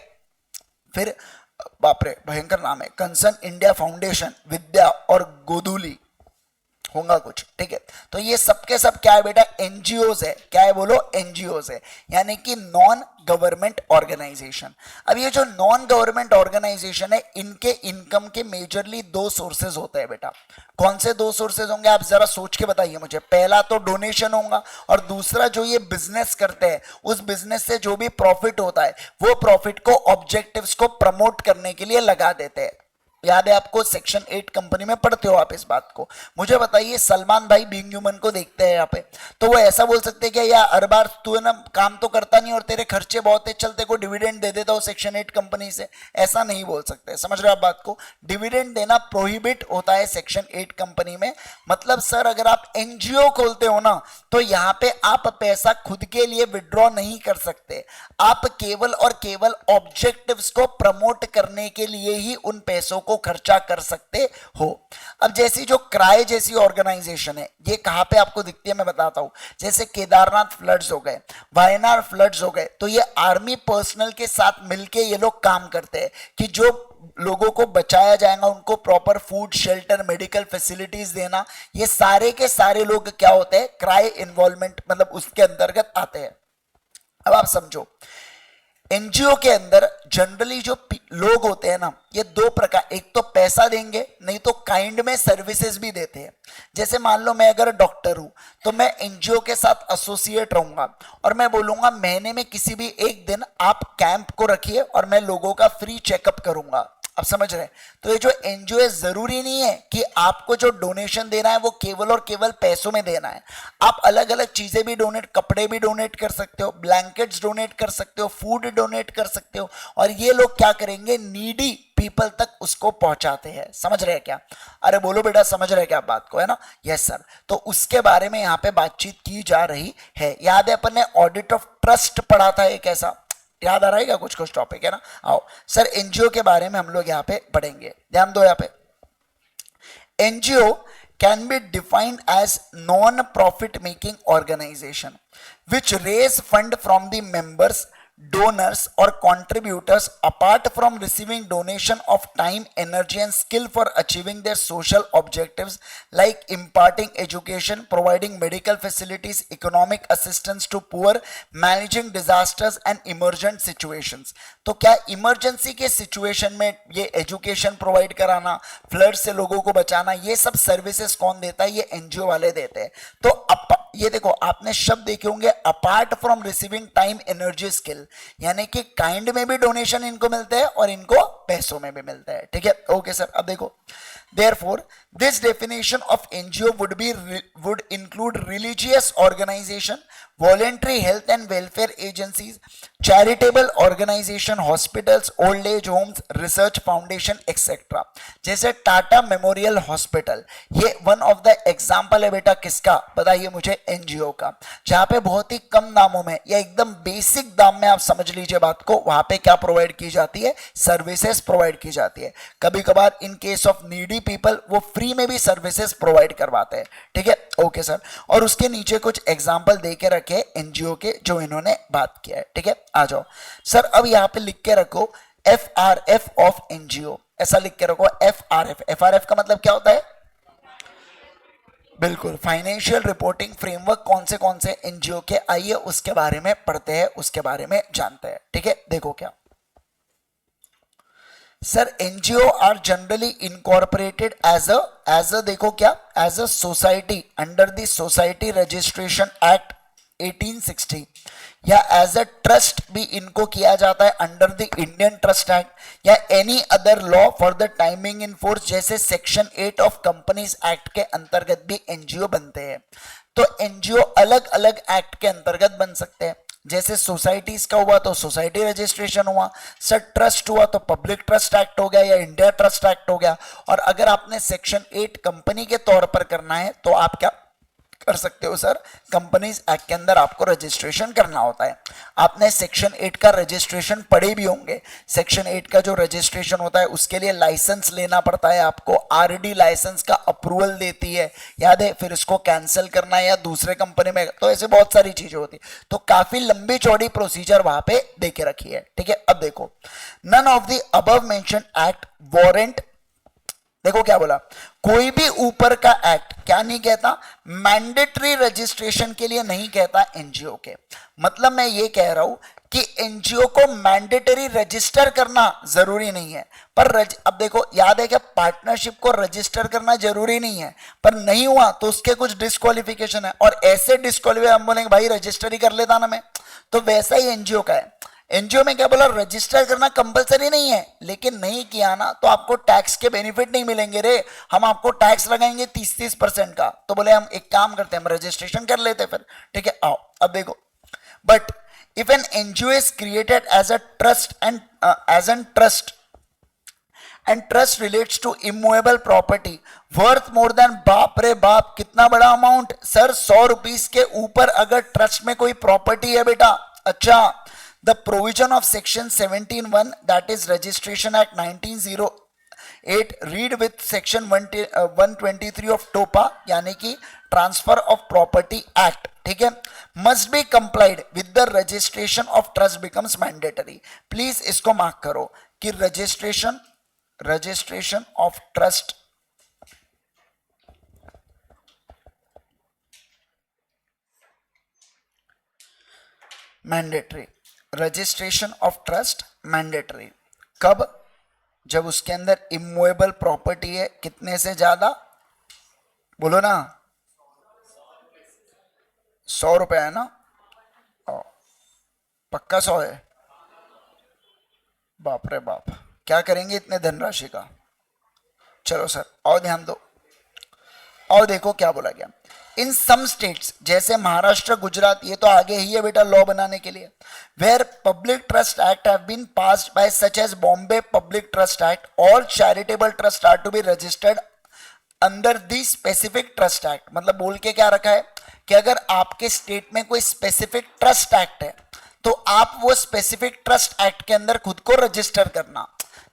[SPEAKER 1] फिर बाप रे भयंकर नाम है, कंसर्न इंडिया फाउंडेशन, विद्या और गोदुली होगा कुछ, ठीक है। तो ये सबके सब क्या है बेटा, एनजीओज है। क्या है बोलो, एनजीओज है, यानी कि नॉन गवर्नमेंट ऑर्गेनाइजेशन। अब ये जो नॉन गवर्नमेंट ऑर्गेनाइजेशन है, इनके इनकम के मेजरली दो सोर्सेज होते हैं बेटा। कौन से दो सोर्सेज होंगे, आप जरा सोच के बताइए मुझे। पहला तो डोनेशन होगा, और दूसरा जो ये बिजनेस करते हैं, उस बिजनेस से जो भी प्रॉफिट होता है, वो प्रॉफिट को ऑब्जेक्टिव्स को प्रमोट करने के लिए लगा देते हैं। याद है आपको, सेक्शन 8 कंपनी में पढ़ते हो आप इस बात को। मुझे बताइए, सलमान भाई बीइंग ह्यूमन को देखते हैं यहाँ पे, तो वो ऐसा बोल सकते हैं कि यार हर बार तू है ना काम तो करता नहीं और तेरे खर्चे बहुत है, चल तेरे को डिविडेंड दे देता हूँ सेक्शन 8 कंपनी से, ऐसा नहीं बोल सकते। समझ रहे हो आप बात को, डिविडेंड देना प्रोहिबिट होता है सेक्शन 8 कंपनी में। मतलब सर अगर आप एनजीओ खोलते हो ना, तो यहाँ पे आप पैसा खुद के लिए विड्रॉ नहीं कर सकते, आप केवल और केवल ऑब्जेक्टिव्स को प्रमोट करने के लिए ही उन पैसों को खर्चा कर सकते हो। अब जैसी जो क्राई जैसी ऑर्गेनाइजेशन है, ये कहां पे आपको दिखती है मैं बताता हूं। जैसे केदारनाथ फ्लड्स हो गए, वायनाड फ्लड्स हो गए, तो ये आर्मी पर्सनल के साथ मिलके ये लोग काम करते हैं कि जो लोगों को बचाया जाएगा उनको proper food, shelter, medical facilities देना, ये सारे के सारे लोग क्या होते हैं, क्राई इन्वॉल्वमेंट मतलब उसके अंतर्गत आते हैं। अब आप समझो, एनजीओ के अंदर जनरली जो लोग होते हैं ना, ये दो प्रकार, एक तो पैसा देंगे, नहीं तो काइंड में सर्विसेज भी देते हैं। जैसे मान लो मैं अगर डॉक्टर हूं, तो मैं एनजीओ के साथ एसोसिएट रहूंगा और मैं बोलूंगा महीने में किसी भी एक दिन आप कैंप को रखिए और मैं लोगों का फ्री चेकअप करूंगा। अब समझ रहे हैं। तो ये जो एनजीओ है, जरूरी नहीं है कि आपको जो डोनेशन देना है वो केवल और केवल पैसों में देना है। आप अलग अलग चीजें भी डोनेट, कपड़े भी डोनेट कर सकते हो, ब्लैंकेट्स डोनेट कर सकते हो, फूड डोनेट कर सकते हो, और ये लोग क्या करेंगे, नीडी पीपल तक उसको पहुंचाते हैं। समझ रहे हैं क्या, अरे बोलो बेटा समझ रहे हैं क्या बात को, है ना। Yes sir. तो उसके बारे में यहाँ पे बातचीत की जा रही है। याद है अपन ने ऑडिट ऑफ ट्रस्ट पढ़ा था एक ऐसा, याद आ रहा है क्या, कुछ कुछ टॉपिक है ना। आओ सर, एनजीओ के बारे में हम लोग यहाँ पे पढ़ेंगे, ध्यान दो यहाँ पे। NGO can be defined as non profit making organisation which raise fund from the members, donors or contributors apart from receiving donation of time, energy and skill for achieving their social objectives like imparting education, providing medical facilities, economic assistance to poor, managing disasters and emergent situations। तो क्या emergency के situation में ये education provide कराना, flood से लोगों को बचाना, ये सब सर्विसेज कौन देता है, ये एनजीओ वाले देते हैं। तो ये देखो आपने शब्द देखे होंगे, apart from receiving time, energy, skill, यानी कि काइंड में भी डोनेशन इनको मिलते हैं और इनको पैसों में भी मिलता है, ठीक है। Okay sir. अब देखो, therefore this definition of NGO would include religious organization, voluntary health and welfare agencies, charitable organization, hospitals, old age homes, research foundation etc। जैसे टाटा मेमोरियल हॉस्पिटल, ये वन ऑफ द एग्जाम्पल है बेटा, किसका बताइए मुझे, NGO का, जहां पे बहुत ही कम दामों में या एकदम बेसिक दाम में, आप समझ लीजिए बात को, वहां पे क्या प्रोवाइड की जाती है, सर्विसेज प्रोवाइड की जाती है। कभी कभार इन केस ऑफ नीडी पीपल वो फ्री में भी सर्विसेज प्रोवाइड करवाते हैं, ठीक है। Okay sir. और उसके नीचे कुछ एग्जांपल दे के रखे एनजीओ के जो इन्होंने बात किया है, ठीक है। आ जाओ सर, अब यहाँ पे लिख के रखो FRF ऑफ एनजीओ, ऐसा लिख के रखो FRF। FRF का मतलब क्या होता है, बिल्कुल फाइनेंशियल रिपोर्टिंग फ्रेमवर्क। कौन से एनजीओ के, आइए उसके बारे में पढ़ते हैं, उसके बारे में जानते हैं, ठीक है। देखो क्या sir NGO are generally incorporated as a देखो क्या, as a society under the society registration act 1860, या एज अ ट्रस्ट भी इनको किया जाता है under the Indian Trust Act या any other law for the timing in force, जैसे सेक्शन 8 ऑफ कंपनीज एक्ट के अंतर्गत भी एनजीओ बनते हैं। तो एनजीओ अलग अलग एक्ट के अंतर्गत बन सकते हैं, जैसे सोसाइटीज का हुआ तो सोसाइटी रजिस्ट्रेशन हुआ, सर ट्रस्ट हुआ तो पब्लिक ट्रस्ट एक्ट हो गया या इंडिया ट्रस्ट एक्ट हो गया। और अगर आपने सेक्शन 8 कंपनी के तौर पर करना है तो आप क्या कर सकते हो सर, कंपनीज एक्ट के अंदर आपको रजिस्ट्रेशन करना होता है। आपने सेक्शन 8 का रजिस्ट्रेशन पढ़े भी होंगे। सेक्शन 8 का जो रजिस्ट्रेशन होता है उसके लिए लाइसेंस लेना पड़ता है आपको, आरडी लाइसेंस का अप्रूवल देती है, याद है, फिर इसको कैंसिल करना है या दूसरे कंपनी में, तो ऐसे बहुत सारी चीजें होती है। तो काफी लंबी चौड़ी प्रोसीजर वहां पे देके रखी है, ठीक है। अब देखो, none of the above mention act warrant, देखो क्या बोला, कोई भी ऊपर का एक्ट क्या नहीं कहता, मैंडेटरी रजिस्ट्रेशन के लिए नहीं कहता एनजीओ के। मतलब मैं ये कह रहा हूं कि एनजीओ को मैंडेटरी रजिस्टर करना जरूरी नहीं है, पर अब देखो याद है क्या, पार्टनरशिप को रजिस्टर करना जरूरी नहीं है, पर नहीं हुआ तो उसके कुछ डिस्क्वालिफिकेशन है, और ऐसे डिस्क्वालिफाई हम बोलेंगे भाई रजिस्टर ही कर लेता ना मैं, तो वैसा ही एनजीओ का है। एनजीओ में क्या बोला, रजिस्टर करना कंपलसरी नहीं है, लेकिन नहीं किया ना तो आपको टैक्स के बेनिफिट नहीं मिलेंगे रे, हम आपको टैक्स लगाएंगे 30% का। तो बोले हम एक काम करते हैं, हम रजिस्ट्रेशन कर लेते फिर, ठीक है। आओ अब देखो, but if an NGO is created as a trust and as an trust and trust relates to immovable property worth more than, बाप रे बाप कितना बड़ा अमाउंट सर, 100 रुपीज के ऊपर अगर ट्रस्ट में कोई प्रॉपर्टी है बेटा, अच्छा, the provision of section 17(1) that is registration act 1908 read with section 123 of TOPA यानी कि ट्रांसफर ऑफ प्रॉपर्टी एक्ट, ठीक है, must be complied with the registration of trust becomes mandatory। Please इसको मार्क करो कि registration of trust mandatory, registration of trust mandatory कब, जब उसके अंदर इमूवेबल प्रॉपर्टी है कितने से ज्यादा, बोलो ना, 100 रुपए है ना, पक्का 100 है, बाप रे बाप क्या करेंगे इतने धनराशि का। चलो सर और ध्यान दो, और देखो क्या बोला गया, इन सम स्टेट्स जैसे महाराष्ट्र गुजरात, ये तो आगे ही है बेटा लॉ बनाने के लिए, where public trust act have been passed by such as Bombay public trust act, all charitable trust are to be registered under the specific trust act. मतलब बोल के क्या रखा है कि अगर आपके स्टेट में कोई स्पेसिफिक ट्रस्ट एक्ट है तो आप वो स्पेसिफिक ट्रस्ट एक्ट के अंदर खुद को रजिस्टर करना।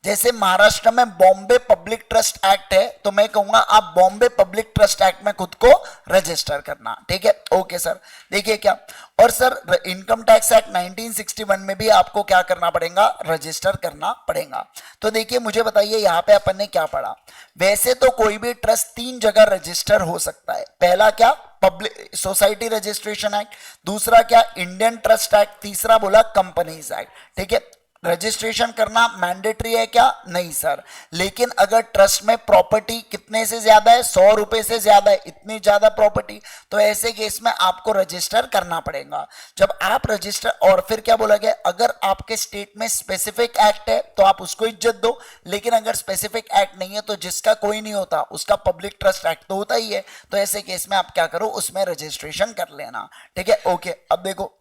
[SPEAKER 1] जैसे महाराष्ट्र में बॉम्बे पब्लिक ट्रस्ट एक्ट है तो मैं कहूंगा आप बॉम्बे पब्लिक ट्रस्ट एक्ट में खुद को रजिस्टर करना, ठीक है। ओके सर, देखिए क्या, और सर इनकम टैक्स एक्ट 1961 में भी आपको क्या करना पड़ेगा, रजिस्टर करना पड़ेगा। तो देखिए मुझे बताइए यहाँ पे अपन ने क्या पढ़ा, वैसे तो कोई भी ट्रस्ट 3 जगह रजिस्टर हो सकता है, पहला क्या, पब्लिक सोसाइटी रजिस्ट्रेशन एक्ट, दूसरा क्या, इंडियन ट्रस्ट एक्ट, तीसरा बोला कंपनीज एक्ट, ठीक है। रजिस्ट्रेशन करना मैंडेटरी है क्या, नहीं सर, लेकिन अगर ट्रस्ट में प्रॉपर्टी कितने से ज्यादा है, 100 रुपए से ज्यादा है, इतनी ज्यादा प्रॉपर्टी, तो ऐसे केस में आपको रजिस्टर करना पड़ेगा। जब आप रजिस्टर, और फिर क्या बोला गया, अगर आपके स्टेट में स्पेसिफिक एक्ट है तो आप उसको इज्जत दो, लेकिन अगर स्पेसिफिक एक्ट नहीं है तो जिसका कोई नहीं होता उसका पब्लिक ट्रस्ट एक्ट तो होता ही है, तो ऐसे केस में आप क्या करो, उसमें रजिस्ट्रेशन कर लेना, ठीक है। ओके अब देखो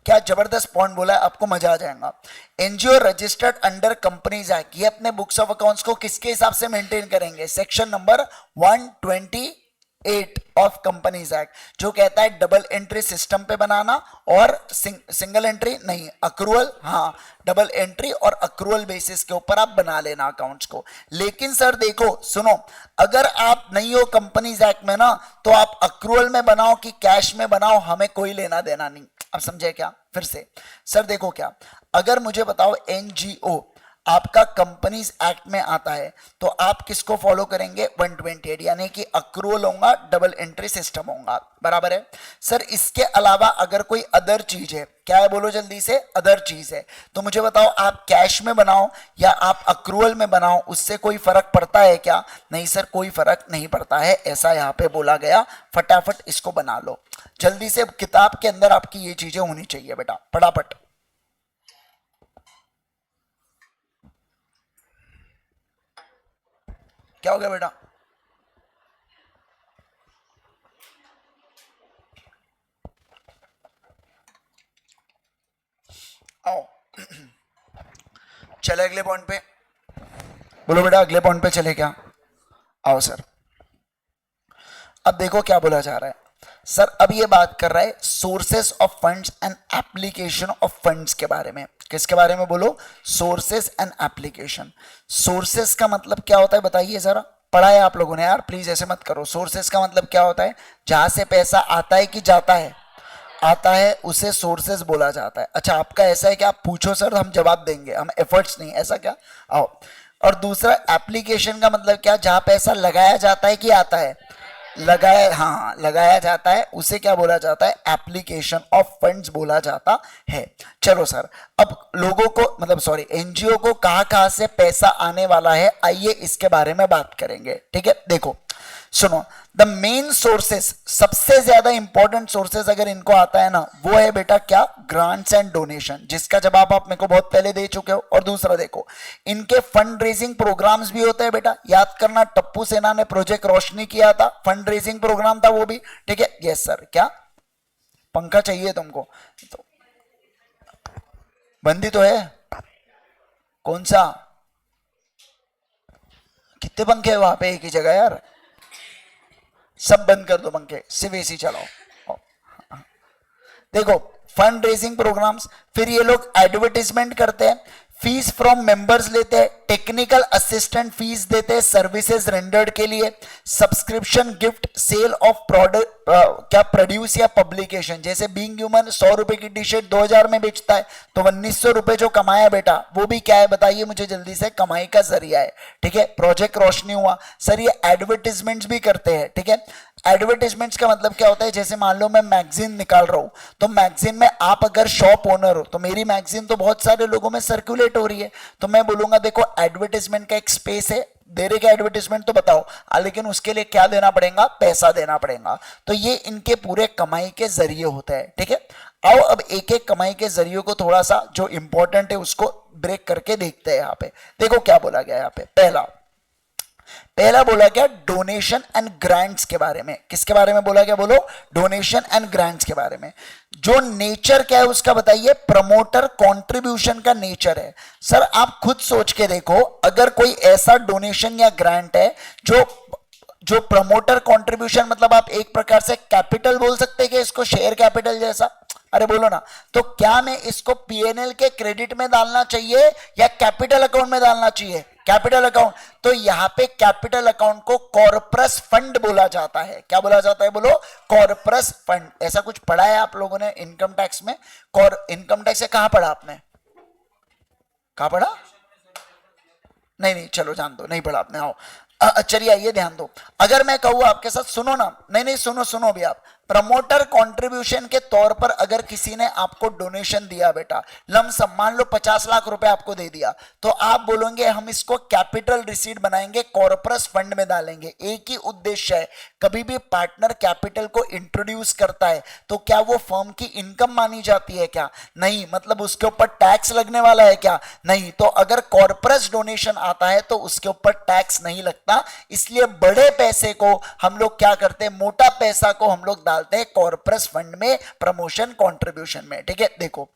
[SPEAKER 1] क्या जबरदस्त पॉइंट बोला है, आपको मजा आ जाएगा। NGO registered under companies act, ये अपने बुक्स ऑफ अकाउंट्स को किसके हिसाब से मेंटेन करेंगे, section number 128 of Companies act, जो कहता है डबल एंट्री सिस्टम पे बनाना और सिंगल एंट्री नहीं, अक्रूवल, हाँ डबल एंट्री और अक्रूवल बेसिस के ऊपर आप बना लेना अकाउंट्स को। लेकिन सर देखो सुनो, अगर आप नहीं हो कंपनीज एक्ट में ना तो आप अक्रूवल में बनाओ कि कैश में बनाओ, हमें कोई लेना देना नहीं। अब समझे क्या, फिर से सर देखो क्या, अगर मुझे बताओ एनजीओ आपका कंपनीज एक्ट में आता है तो आप किसको फॉलो करेंगे 128, यानी कि अक्रूवल होगा, डबल एंट्री सिस्टम होगा, बराबर है सर। इसके अलावा अगर कोई अदर चीज है, क्या है बोलो जल्दी से, अदर चीज है, तो मुझे बताओ आप कैश में बनाओ या आप अक्रूवल में बनाओ, उससे कोई फर्क पड़ता है क्या? नहीं सर, कोई फर्क नहीं पड़ता है, ऐसा यहां पे बोला गया। फटाफट इसको बना लो जल्दी से, किताब के अंदर आपकी ये चीजें होनी चाहिए बेटा, फटाफट। क्या हो गया बेटा? आओ चले अगले पॉइंट पे, बोलो बेटा अगले पॉइंट पे चले क्या? आओ सर, अब देखो क्या बोला जा रहा है सर। अब ये बात कर रहा है sources of funds and application of funds के बारे में। किसके बारे में बोलो? Sources and application. सोर्सेस का मतलब क्या होता है बताइए जरा, पढ़ा है आप लोगों ने यार, प्लीज ऐसे मत करो। सोर्सेस का मतलब क्या होता है? जहां से पैसा आता है कि जाता है? आता है, उसे सोर्सेस बोला जाता है। अच्छा आपका ऐसा है कि आप पूछो सर हम जवाब देंगे, हम एफर्ट्स नहीं, ऐसा क्या? आओ। और दूसरा एप्लीकेशन का मतलब क्या? जहां पैसा लगाया जाता है कि आता है? लगाया, हाँ लगाया जाता है, उसे क्या बोला जाता है? एप्लीकेशन ऑफ फंड्स बोला जाता है। चलो सर, अब लोगों को मतलब सॉरी एनजीओ को कहां कहां से पैसा आने वाला है, आइए इसके बारे में बात करेंगे। ठीक है, देखो सुनो, द मेन सोर्सेस, सबसे ज्यादा इंपॉर्टेंट सोर्सेस अगर इनको आता है ना, वो है बेटा क्या? ग्रांट्स एंड डोनेशन, जिसका जवाब आप मेरे को बहुत पहले दे चुके हो। और दूसरा देखो, इनके फंड रेजिंग प्रोग्राम्स भी होते हैं बेटा, याद करना टप्पू सेना ने प्रोजेक्ट रोशनी किया था, फंड रेजिंग प्रोग्राम था वो भी। ठीक है, यस सर। क्या पंखा चाहिए तुमको? तो बंदी तो है, कौन सा? कितने पंखे है वहां पे एक ही जगह यार? सब बंद कर दो पंखे, सिर्फ एसी चलाओ। देखो फंड रेजिंग प्रोग्राम्स, फिर ये लोग एडवर्टाइजमेंट करते हैं, फीस फ्रॉम मेंबर्स लेते हैं, टेक्निकल असिस्टेंट फीस देते हैं सर्विसेज रेंडर्ड के लिए, subscription gift, sale of product, क्या प्रोड्यूस या पब्लिकेशन। जैसे बीइंग ह्यूमन 100 रुपए की टी शर्ट 2000 में बेचता है, तो 1900 रुपए जो कमाया बेटा, वो भी क्या है बताइए मुझे जल्दी से? कमाई का जरिया है। ठीक है, प्रोजेक्ट रोशनी हुआ सर, ये एडवर्टाइजमेंट्स भी करते हैं। ठीक है, एडवर्टाइजमेंट्स का मतलब क्या होता है? जैसे मान लो मैं मैगजीन निकाल रहा हूं, तो मैगजीन में आप अगर शॉप ओनर हो, तो मेरी मैगजीन तो बहुत सारे लोगों में सर्कुलेट हो रही है, तो मैं बोलूंगा देखो एडवर्टाइजमेंट का एक स्पेस है, दे रहे क्या एडवर्टाइजमेंट तो बताओ, लेकिन उसके लिए क्या देना पड़ेगा? पैसा देना पड़ेगा। तो ये इनके पूरे कमाई के जरिए होता है। ठीक है, आओ अब एक एक कमाई के जरिए को थोड़ा सा जो इंपॉर्टेंट है उसको ब्रेक करके देखते हैं। यहाँ पे देखो क्या बोला गया, यहाँ पे पहला बोला गया डोनेशन एंड ग्रांट्स के बारे में। किसके बारे में बोला गया? बोलो, डोनेशन एंड ग्रांट्स के बारे में। जो नेचर क्या है उसका बताइए? प्रमोटर कंट्रीब्यूशन का नेचर है। सर आप खुद सोच के देखो, अगर कोई ऐसा डोनेशन या ग्रांट है जो प्रमोटर कंट्रीब्यूशन, मतलब आप एक प्रकार से कैपिटल बोल सकते हैं कि इसको शेयर कैपिटल जैसा, अरे बोलो ना, तो क्या मैं इसको पीएनएल के क्रेडिट में डालना चाहिए या कैपिटल अकाउंट में डालना चाहिए? Capital account. तो यहां पे कैपिटल अकाउंट को कॉर्पस फंड बोला जाता है। क्या बोला जाता है? बोलो, कॉर्पस फंड। ऐसा कुछ पढ़ा है आप लोगों ने इनकम टैक्स में? इनकम टैक्स से कहां पढ़ा आपने? कहां पढ़ा? नहीं चलो जान दो, नहीं पढ़ा आपने। आओ चलिए आइए ध्यान दो, अगर मैं कहूँ आपके साथ, सुनो ना, नहीं सुनो भी आप, प्रमोटर कंट्रीब्यूशन के तौर पर अगर किसी ने आपको डोनेशन दिया बेटा, लमसम मान लो 50 लाख रुपए आपको दे दिया, तो आप बोलोगे हम इसको कैपिटल रिसीट बनाएंगे, कॉर्पस फंड में डालेंगे। एक ही उद्देश्य है, कभी भी पार्टनर कैपिटल को इंट्रोड्यूस करता है तो क्या वो फर्म की इनकम मानी जाती है? क्या नहीं, मतलब उसके ऊपर टैक्स लगने वाला है? क्या नहीं। तो अगर कॉर्पस डोनेशन आता है तो उसके ऊपर टैक्स नहीं लगता, इसलिए बड़े पैसे को हम लोग क्या करते हैं? मोटा पैसा को हम लोग डालते हैं कॉर्पस फंड में, प्रमोशन कंट्रीब्यूशन में। ठीक है, देखो,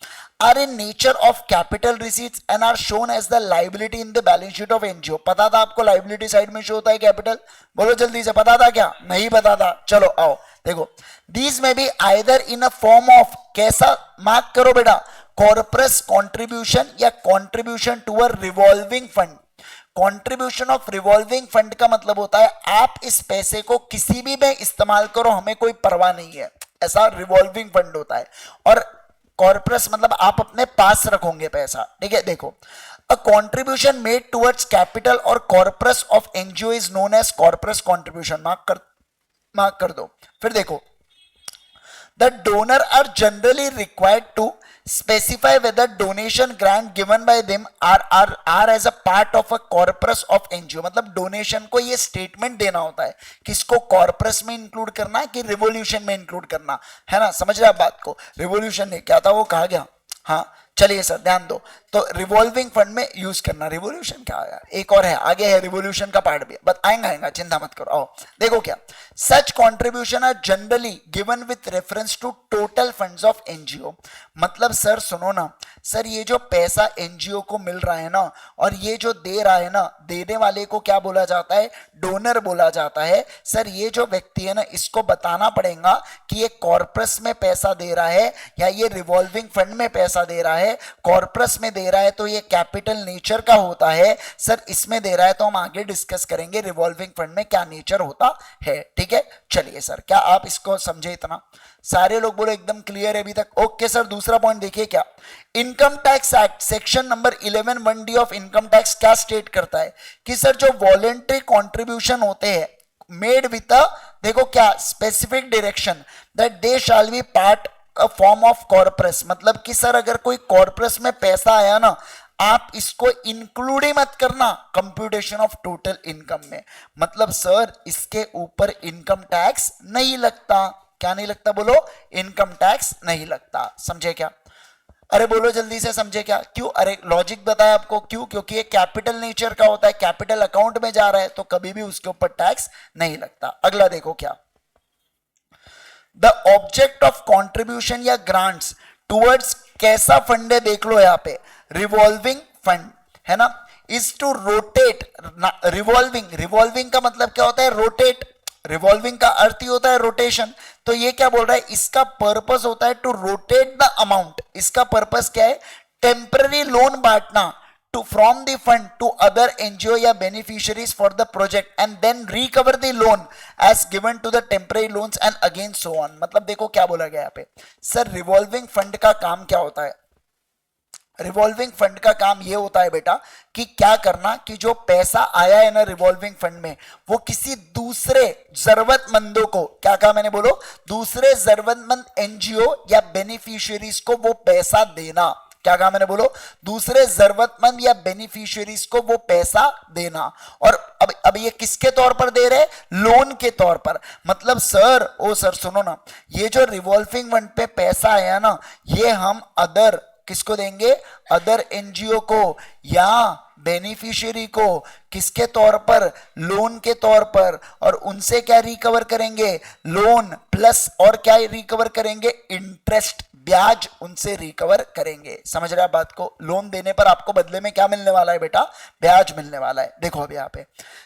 [SPEAKER 1] are in nature of capital receipts and are shown as the liability in the balance sheet of NGO. पता था आपको लायबिलिटी साइड में शो होता है कैपिटल? बोलो जल्दी से, पता था क्या? नहीं पता था? चलो आओ देखो, these may be either in a form of, कैसा मार्क करो बेटा, कॉर्पस कंट्रीब्यूशन या contribution to a revolving fund. Contribution of revolving fund का मतलब होता है आप इस पैसे को किसी भी में इस्तेमाल करो, हमें कोई परवाह नहीं है, ऐसा रिवॉल्विंग फंड होता है। और कॉर्पस मतलब आप अपने पास रखोगे पैसा। ठीक है, देखो A contribution made towards capital or corpus of NGO is known as corpus contribution. Mark कर दो. फिर देखो, the donor are generally required to specify whether donation grant given by them are as a part of a corpus of NGO. मतलब donation को ये statement देना होता है, किसको कॉर्पस में इंक्लूड करना है कि रिवोल्यूशन में इंक्लूड करना है ना. समझ रहे आप बात को. रिवोल्यूशन नहीं क्या था वो कहा गया. हाँ चलिए सर ध्यान दो. तो रिवॉल्विंग फंड में यूज करना. रिवोल्यूशन क्या है, एक और है आगे है रिवोल्यूशन का पार्ट भी, बट आएगा चिंता मत करो. आओ देखो क्या, such contribution are generally given with reference to total funds of NGO. मतलब सर सुनो ना सर, ये जो पैसा एनजीओ को मिल रहा है ना, और ये जो दे रहा है ना, देने वाले को क्या बोला जाता है, डोनर बोला जाता है. सर ये जो व्यक्ति है ना, इसको बताना पड़ेगा कि ये कॉर्पस में पैसा दे रहा है या ये रिवॉल्विंग फंड में पैसा दे रहा है. कॉर्पस में दे रहा है तो ये कैपिटल नेचर का होता है. सर इसमें दे रहा है तो हम आगे डिस्कस करेंगे रिवॉल्विंग फंड में क्या नेचर होता है. ठीक है चलिए सर, क्या आप इसको समझे इतना? सारे लोग बोलो एकदम क्लियर है अभी तक. ओके सर, दूसरा पॉइंट देखिए क्या, income tax act section number 11 1D of income tax क्या स्टेट करता है कि सर जो वॉलेंट्री कॉन्ट्रीब्यूशन होते हैं मेड विथ अ, देखो क्या, specific direction that they shall be part a form of corpus. मतलब कि सर अगर कोई कॉर्पस में पैसा आया ना, आप इसको इंक्लूड ही मत करना कंप्यूटेशन ऑफ टोटल इनकम में. मतलब सर इसके ऊपर इनकम टैक्स नहीं लगता. क्या नहीं लगता बोलो, इनकम टैक्स नहीं लगता. समझे क्या? अरे बोलो जल्दी से, समझे क्या? क्यों? अरे लॉजिक बताया आपको क्यों, क्योंकि ये कैपिटल नेचर का होता है, कैपिटल अकाउंट में जा रहा है तो कभी भी उसके ऊपर टैक्स नहीं लगता. अगला देखो क्या, द ऑब्जेक्ट ऑफ कॉन्ट्रीब्यूशन या ग्रांट्स टुवर्ड्स कैसा फंड है, देख लो यहाँ पे, रिवॉल्विंग फंड है ना, इज टू रोटेट. रिवॉल्विंग का मतलब क्या होता है, रोटेट. रिवॉल्विंग का अर्थ ही होता है रोटेशन. तो ये क्या बोल रहा है, इसका पर्पस होता है टू रोटेट द अमाउंट. इसका पर्पस क्या है, टेम्पररी लोन बांटना to from the fund to other NGO या beneficiaries for the project and then recover the loan as given to the temporary loans and again so on. मतलब देखो क्या बोला गया यहाँ पे, सर रिवॉल्विंग फंड का काम क्या होता है. रिवॉल्विंग फंड का काम ये होता है बेटा कि क्या करना कि जो पैसा आया है ना रिवॉल्विंग फंड में, वो किसी दूसरे जरूरतमंदों को, क्या कहा मैंने बोलो, दूसरे जरूरतमंद एनजीओ या बेनिफिशियरीज को वो पैसा देना. क्या कहा मैंने बोलो, दूसरे जरूरतमंद या बेनिफिशियरीज को वो पैसा देना. और अब ये किसके तौर पर दे रहे, लोन के तौर पर. मतलब सर ओ सर सुनो ना, ये जो रिवॉल्विंग फंड पे पैसा आया ना, ये हम अदर किसको देंगे, अदर एनजीओ को या बेनिफिशियरी को, किसके तौर पर, लोन के तौर पर. और उनसे क्या रिकवर करेंगे, लोन प्लस और क्या रिकवर करेंगे, इंटरेस्ट, ब्याज उनसे रिकवर करेंगे. समझ रहे आप बात को. लोन देने पर आपको बदले में क्या मिलने वाला है बेटा, ब्याज मिलने वाला है. देखो अभी यहाँ पे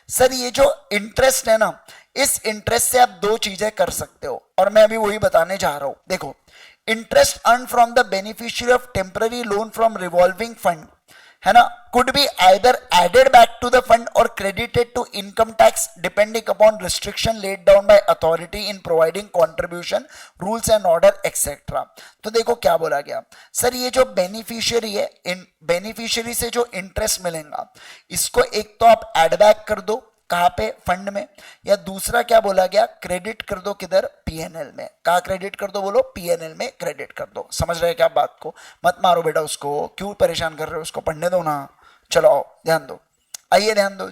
[SPEAKER 1] सर ये जो इंटरेस्ट है ना, इस इंटरेस्ट से आप दो चीजें कर सकते हो और मैं अभी वही बताने जा रहा हूं. देखो, interest earn from the beneficiary of temporary loan from revolving fund है ना, could be either added back to the fund or credited to income tax depending upon restriction laid down by authority in providing contribution rules and order etc. तो देखो क्या बोला गया, sir ये जो beneficiary है, इन बेनिफिशियरी से जो इंटरेस्ट मिलेगा, इसको एक तो आप एड बैक कर दो कहाँ पे, फंड में, या दूसरा क्या बोला गया, क्रेडिट कर दो किधर, पीएनएल में. कहाँ क्रेडिट कर दो बोलो, पीएनएल में क्रेडिट कर दो. समझ रहे हैं क्या बात को. मत मारो बेटा उसको, क्यों परेशान कर रहे हो उसको, पढ़ने दो ना. चलो आओ ध्यान दो, आइए ध्यान दो.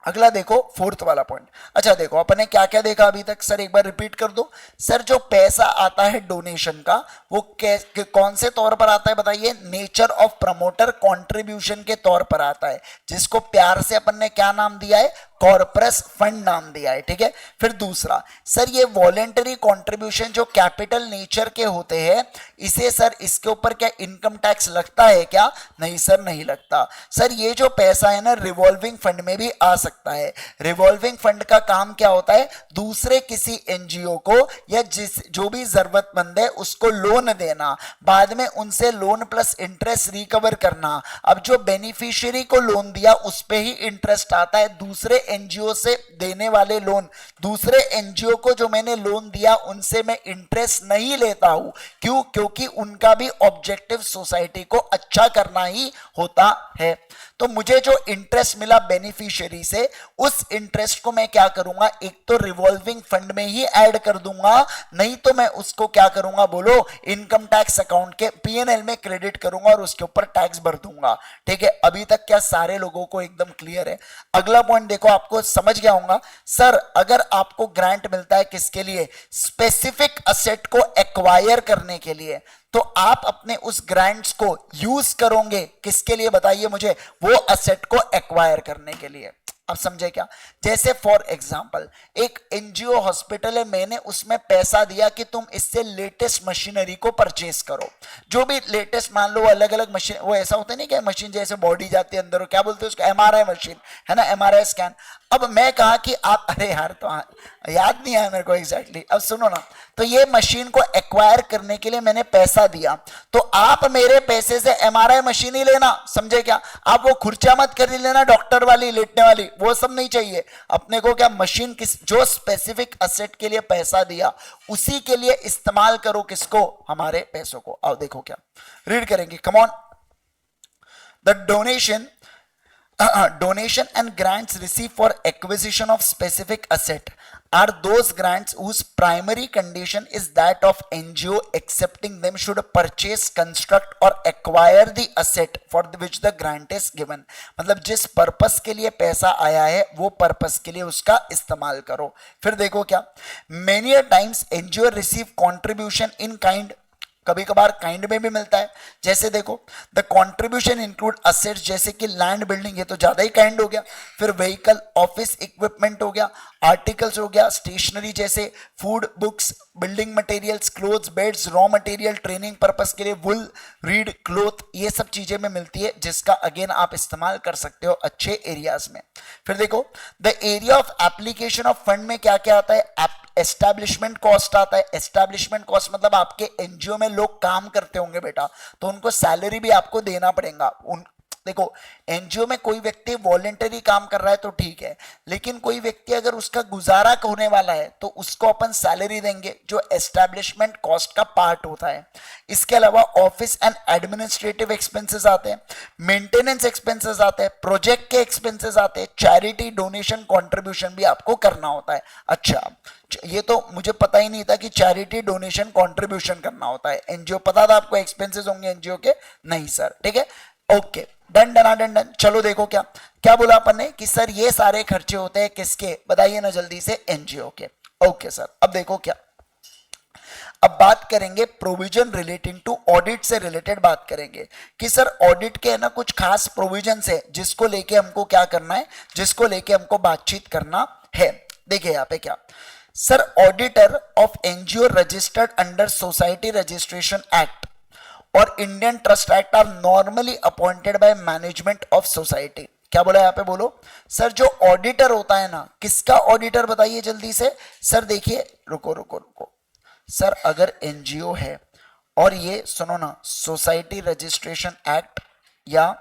[SPEAKER 1] अगला देखो फोर्थ वाला पॉइंट. अच्छा देखो अपने क्या क्या देखा अभी तक, सर एक बार रिपीट कर दो. सर जो पैसा आता है डोनेशन का, वो कौन से तौर पर आता है बताइए, नेचर ऑफ प्रमोटर कंट्रीब्यूशन के तौर पर आता है, जिसको प्यार से अपन ने क्या नाम दिया है, कॉर्पस फंड नाम दिया है. ठीक है. फिर दूसरा, सर ये वॉलेंटरी कंट्रीब्यूशन जो कैपिटल नेचर के होते हैं, इसे सर इसके ऊपर क्या इनकम टैक्स लगता है क्या, नहीं सर नहीं लगता. सर ये जो पैसा है ना रिवॉल्विंग फंड में भी आ सकता है. रिवॉल्विंग फंड का काम क्या होता है, दूसरे किसी एनजीओ को या जो भी जरूरतमंद है उसको लोन देना, बाद में उनसे लोन प्लस इंटरेस्ट रिकवर करना. अब जो बेनिफिशियरी को लोन दिया उस पे ही इंटरेस्ट आता है, दूसरे एनजीओ से देने वाले लोन, दूसरे एनजीओ को जो मैंने लोन दिया उनसे मैं इंटरेस्ट नहीं लेता हूं। क्यों? क्योंकि उनका भी ऑब्जेक्टिव सोसाइटी को अच्छा करना ही होता है। तो मुझे जो इंटरेस्ट मिला बेनिफिशियरी से, उस इंटरेस्ट को मैं क्या करूंगा, एक तो रिवॉल्विंग फंड में ही ऐड कर दूंगा, नहीं तो मैं उसको क्या करूंगा बोलो, इनकम टैक्स अकाउंट के पीएनएल में क्रेडिट करूंगा और उसके ऊपर टैक्स भर दूंगा। ठीक है, अभी तक क्या सारे लोगों को एकदम क्लियर है? अगला पॉइंट देखो, आपको समझ गया होगा। सर अगर आपको ग्रांट मिलता है किसके लिए? स्पेसिफिक असेट को एक्वायर करने के लिए, तो आप अपने उस ग्रांट्स को यूज करोगे किसके लिए बताइए मुझे? वो असेट को एक्वायर करने के लिए। अब समझे क्या? जैसे फॉर एग्जांपल एक एनजीओ हॉस्पिटल है, मैंने उसमें पैसा दिया कि तुम इससे लेटेस्ट मशीनरी को परचेस करो, जो भी लेटेस्ट, मान लो अलग अलग मशीन, वो ऐसा होता नहीं क्या मशीन जैसे बॉडी जाती है अंदर, क्या बोलते हैं उसको, एमआरआई मशीन है ना, एमआरआई स्कैन। अब मैं कहा कि आप, अरे यार तो याद नहीं आया मेरे को एग्जैक्टली, अब सुनो ना, तो ये मशीन को एक्वायर करने के लिए मैंने पैसा दिया, तो आप मेरे पैसे से एमआरआई मशीन ही लेना, समझे क्या? आप वो खुर्चा मत कर लेना डॉक्टर वाली, लेटने वाली, वो सब नहीं चाहिए अपने को। क्या मशीन किस, जो स्पेसिफिक असेट के लिए पैसा दिया उसी के लिए इस्तेमाल करो, किसको? हमारे पैसों को। आओ देखो क्या रीड करेंगे, come on. The donation and grants received for acquisition of specific asset are those grants whose primary condition is that of NGO accepting them should purchase, construct or acquire the asset for which the grant is given। मतलब जिस purpose के लिए पैसा आया है वो purpose के लिए उसका इस्तेमाल करो। फिर देखो क्या, many a times NGO receive contribution in kind, कभी कभार काइंड में भी मिलता है। जैसे देखो, द कंट्रीब्यूशन इंक्लूड असेट्स, जैसे कि लैंड बिल्डिंग, ये तो ज्यादा ही काइंड हो गया। फिर व्हीकल, ऑफिस इक्विपमेंट हो गया, आर्टिकल्स हो गया, स्टेशनरी जैसे food, books, building materials, clothes, beds, raw material, training purpose के लिए वुल, रीड, क्लोथ, ये सब चीजें में मिलती है, जिसका अगेन आप इस्तेमाल कर सकते हो अच्छे एरियाज में। फिर देखो, the area of application of fund में क्या क्या आता है? एस्टैब्लिशमेंट कॉस्ट आता है। एस्टैब्लिशमेंट कॉस्ट मतलब आपके एनजीओ में लोग काम करते होंगे बेटा, तो उनको सैलरी भी आपको देना पड़ेगा। उन देखो, एनजीओ में कोई व्यक्ति वॉलेंटरी काम कर रहा है तो ठीक है, लेकिन कोई व्यक्ति अगर उसका गुजारा होने वाला है तो उसको अपन सैलरी देंगे, जो एस्टैब्लिशमेंट कॉस्ट का पार्ट होता है। इसके अलावा ऑफिस एंड एडमिनिस्ट्रेटिव एक्सपेंसेस आते हैं, मेंटेनेंस एक्सपेंसेस आते हैं, प्रोजेक्ट के एक्सपेंसेस आते हैं, चैरिटी, डोनेशन, कॉन्ट्रीब्यूशन भी आपको करना होता है। अच्छा, ये तो मुझे पता ही नहीं था कि चैरिटी, डोनेशन, कॉन्ट्रीब्यूशन करना होता है। एनजीओ पता था आपको एक्सपेंसेस होंगे एनजीओ के? नहीं सर। ठीक है, okay, done done done done. चलो देखो क्या क्या बोला अपन ने कि सर ये सारे खर्चे होते हैं किसके, बताइए ना जल्दी से, एनजीओ के। ओके सर, अब देखो क्या, अब बात करेंगे प्रोविजन रिलेटिंग टू ऑडिट से रिलेटेड बात करेंगे कि सर ऑडिट के है ना कुछ खास प्रोविजन है जिसको लेके हमको क्या करना है, जिसको लेके हमको बातचीत करना है। देखिए यहाँ पे क्या, sir auditor of NGO registered under Society registration Act और Indian Trust Act are normally appointed by management of society. क्या बोला यहाँ पे, बोलो सर। जो ऑडिटर होता है ना, किसका ऑडिटर बताइए जल्दी से। सर देखिए, रुको रुको रुको सर, अगर एनजीओ है और ये सुनो ना, सोसाइटी रजिस्ट्रेशन एक्ट या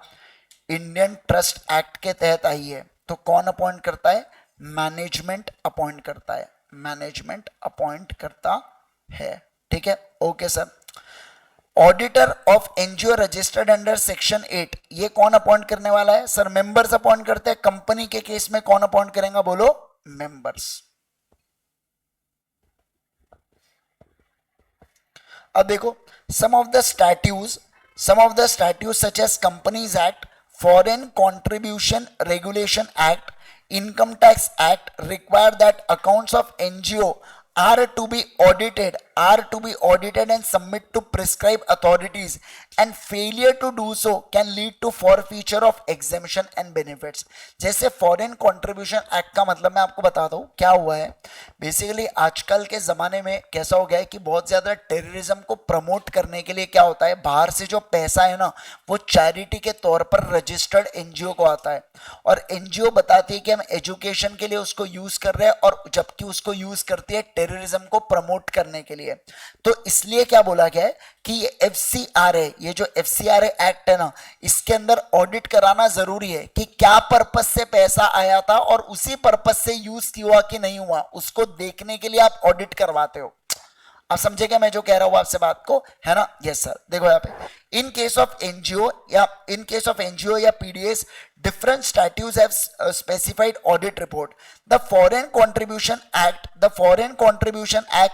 [SPEAKER 1] इंडियन ट्रस्ट एक्ट के तहत आई है, तो कौन अपॉइंट करता है? मैनेजमेंट अपॉइंट करता है, मैनेजमेंट अपॉइंट करता है। ठीक है, okay sir. Auditor of NGO registered under section 8, ये कौन अपॉइंट करने वाला है? सर मेंबर्स अपॉइंट करते हैं। कंपनी के केस में कौन अपॉइंट करेगा, बोलो? मेंबर्स। अब देखो, some of the statutes such as Companies Act, Foreign Contribution Regulation Act, Income Tax Act require that accounts of NGO are to be audited and submit to prescribed authorities, and failure to do so can lead to forfeiture of exemption and benefits। जैसे foreign contribution act का मतलब मैं आपको बताता हूँ क्या हुआ है। बेसिकली आजकल के ज़माने में कैसा हो गया है कि बहुत ज़्यादा टेररिज्म को प्रमोट करने के लिए क्या होता है, बाहर से जो पैसा है ना वो चैरिटी के तौर पर रजिस्टर्ड एनजीओ को आता है, और एनजीओ बताती है कि हम एजुकेशन के लिए उसको यूज़ कर रहे हैं, और जबकि उसको यूज़ करती है टेररिज्म को प्रमोट करने के लिए। लिए। तो इसलिए क्या बोला गया है कि ये FCRA, ये जो FCRA एक्ट है ना, इसके अंदर ऑडिट कराना जरूरी है कि क्या पर्पस से पैसा आया था और उसी पर्पस से यूज हुआ कि नहीं हुआ, उसको देखने के लिए आप ऑडिट करवाते हो। आप समझे क्या मैं जो कह रहा हूं आपसे बात को, है ना? Yes sir. देखो यहाँ पे इन केस ऑफ एनजीओ या PDS different statutes have specified audit report. The foreign contribution act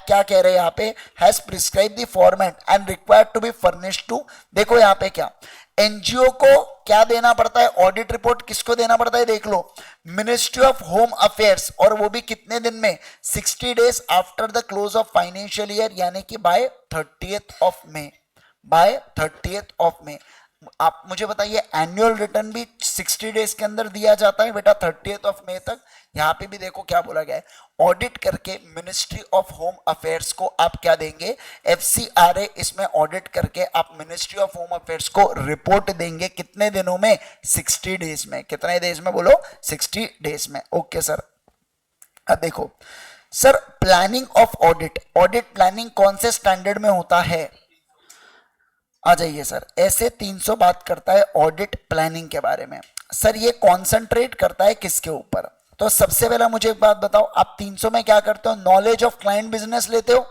[SPEAKER 1] क्या कह रहे हैं यहाँ पे, has prescribed the format and required to be furnished to, देखो यहाँ पे क्या एनजीओ को क्या देना पड़ता है, ऑडिट रिपोर्ट किसको देना पड़ता है, देख लो, मिनिस्ट्री ऑफ होम अफेयर्स, और वो भी कितने दिन में, 60 days after the close of financial year, यानी कि बाय 30th ऑफ मे। आप मुझे बताइए एनुअल रिटर्न भी 60 डेज के अंदर दिया जाता है बेटा, 30th ऑफ मे तक। यहाँ पे भी देखो क्या बोला गया है, ऑडिट करके मिनिस्ट्री ऑफ होम अफेयर्स को आप क्या देंगे, FCRA, इसमें ऑडिट करके आप मिनिस्ट्री ऑफ होम अफेयर्स को रिपोर्ट देंगे कितने दिनों में, 60 डेज में। कितने डेज में बोलो, 60 डेज में। Okay sir. अब देखो sir, planning of audit planning कौन से स्टैंडर्ड में होता है, आ जाइए सर। ऐसे 300 बात करता है ऑडिट प्लानिंग के बारे में। सर ये कॉन्सेंट्रेट करता है किसके ऊपर, तो सबसे पहला मुझे एक बात बताओ, आप 300 में क्या करते हो, नॉलेज ऑफ क्लाइंट बिजनेस लेते हो।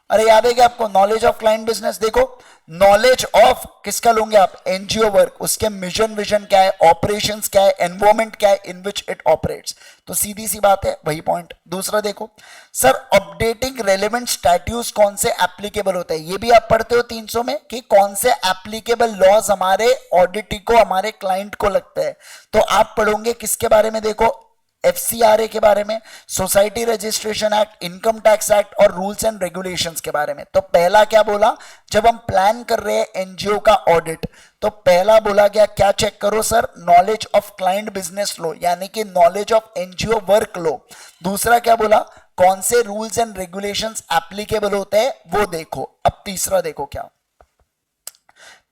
[SPEAKER 1] अरे याद है क्या आपको, नॉलेज ऑफ क्लाइंट बिजनेस, देखो नॉलेज ऑफ किसका लोगे आप, एनजीओ वर्क, उसके मिशन विजन क्या है, ऑपरेशंस क्या है, एनवायरमेंट क्या है इन विच इट ऑपरेट्स। तो सीधी सी बात है वही पॉइंट। दूसरा देखो सर, अपडेटिंग रेलेवेंट स्टैट्यूज कौन से एप्लीकेबल होते हैं, ये भी आप पढ़ते हो 300 में कि कौन से एप्लीकेबल लॉज हमारे ऑडिट को, हमारे क्लाइंट को लगते हैं। तो आप पढ़ोगे किसके बारे में, देखो FCRA के बारे में, society registration act, income tax act और रूल्स एंड रेगुलेशंस के बारे में। तो पहला क्या बोला, जब हम प्लान कर रहे हैं एनजीओ का ऑडिट, तो पहला बोला गया क्या चेक करो sir, knowledge of client business लो, यानी कि नॉलेज ऑफ एनजीओ वर्क लो। दूसरा क्या बोला, कौन से रूल्स एंड रेगुलेशंस एप्लीकेबल होते हैं वो देखो। अब तीसरा देखो क्या,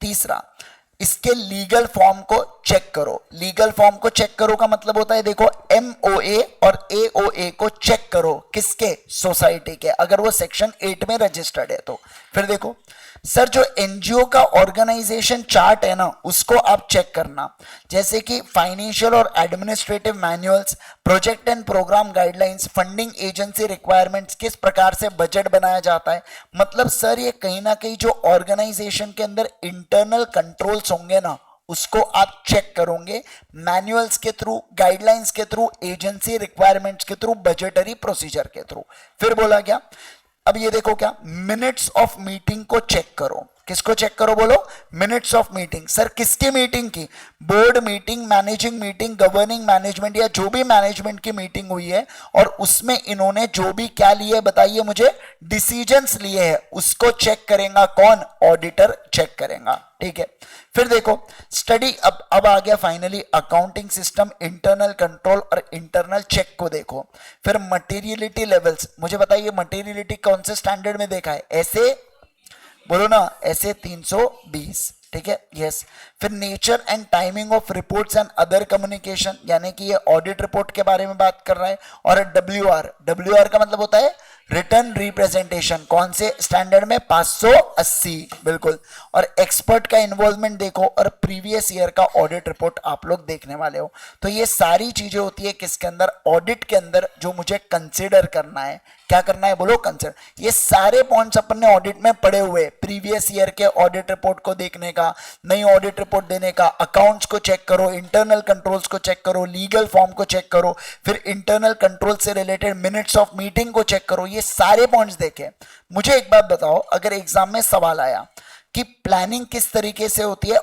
[SPEAKER 1] तीसरा इसके लीगल फॉर्म को चेक करो। लीगल फॉर्म को चेक करो का मतलब होता है, देखो MOA और AOA को चेक करो किसके, सोसाइटी के, अगर वो सेक्शन 8 में रजिस्टर्ड है तो। फिर देखो सर, जो एनजीओ का ऑर्गेनाइजेशन चार्ट है ना, उसको आप चेक करना, जैसे कि फाइनेंशियल और administrative manuals, project and programme guidelines, funding agency requirements, किस प्रकार से बजट बनाया जाता है। मतलब सर ये कहीं ना कहीं जो ऑर्गेनाइजेशन के अंदर इंटरनल कंट्रोल्स होंगे ना, उसको आप चेक करोगे मैनुअल्स के थ्रू, गाइडलाइंस के थ्रू, एजेंसी रिक्वायरमेंट्स के थ्रू, बजटरी प्रोसीजर के थ्रू। फिर बोला क्या, अब ये देखो क्या, मिनट्स ऑफ मीटिंग को चेक करो। किसको चेक करो बोलो, मिनट्स ऑफ मीटिंग। सर किसकी मीटिंग की, board meeting, managing meeting, governing management, या जो भी मैनेजमेंट की मीटिंग हुई है और उसमें इन्होंने जो भी क्या लिए बताइए मुझे, डिसीजंस लिए हैं, उसको चेक करेगा कौन, ऑडिटर चेक करेगा। ठीक है। फिर देखो स्टडी, अब आ गया finally accounting system, internal control और इंटरनल चेक को देखो। फिर मटेरियलिटी लेवल्स, मुझे बताइए मटेरियलिटी कौन से स्टैंडर्ड में देखा है, ऐसे बोलो ना, ऐसे 320। ठीक है, यस। फिर nature and timing of reports and other communication, यानी कि ये ऑडिट रिपोर्ट के बारे में बात कर रहा है। और WR का मतलब होता है रिटर्न रिप्रेजेंटेशन, कौन से स्टैंडर्ड में, 580, बिल्कुल। और एक्सपर्ट का इन्वॉल्वमेंट देखो, और प्रीवियस ईयर का ऑडिट रिपोर्ट आप लोग देखने वाले हो। तो ये सारी चीजें होती है किसके अंदर, ऑडिट के अंदर, जो मुझे कंसिडर करना है। क्या करना है बोलो, कंसिडर। ये सारे पॉइंट्स अपन ने ऑडिट में पढ़े हुए, प्रीवियस ईयर के ऑडिट रिपोर्ट को देखने का, नई ऑडिट रिपोर्ट देने का, अकाउंट्स को चेक करो, इंटरनल कंट्रोल्स को चेक करो, लीगल फॉर्म को चेक करो, फिर इंटरनल कंट्रोल से रिलेटेड मिनट्स ऑफ मीटिंग को चेक करो। ये सारे पॉइंट्स देखे। मुझे एक बात बताओ, अगर एग्जाम में सवाल आया कि प्लानिंग किस तरीके से होती है,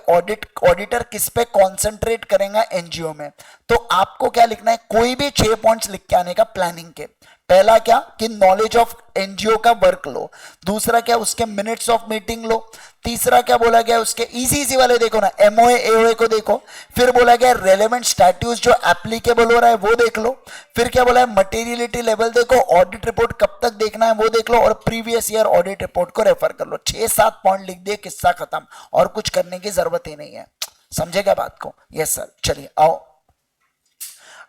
[SPEAKER 1] ऑडिटर किस पे कॉन्सेंट्रेट करेगा एनजीओ में, तो आपको क्या लिखना है, कोई भी 6 पॉइंट्स लिख के आने का प्लानिंग के। पहला क्या कि नॉलेज ऑफ एनजीओ का वर्क लो, दूसरा क्या उसके मिनट्स ऑफ मीटिंग लो, तीसरा क्या बोला गया उसके इजी वाले देखो ना, MOA AOA को देखो। फिर बोला गया रेलेवेंट स्टैट्यूज जो एप्लीकेबल हो रहा है वो देख लो। फिर क्या बोला है, मटेरियलिटी लेवल देखो, ऑडिट रिपोर्ट कब तक देखना है वो देख लो, और प्रीवियस ईयर ऑडिट रिपोर्ट को रेफर कर लो। 6-7 पॉइंट लिख दिए, किस्सा खत्म, और कुछ करने की जरूरत ही नहीं है। समझेगा बात को? Yes sir. चलिए आओ,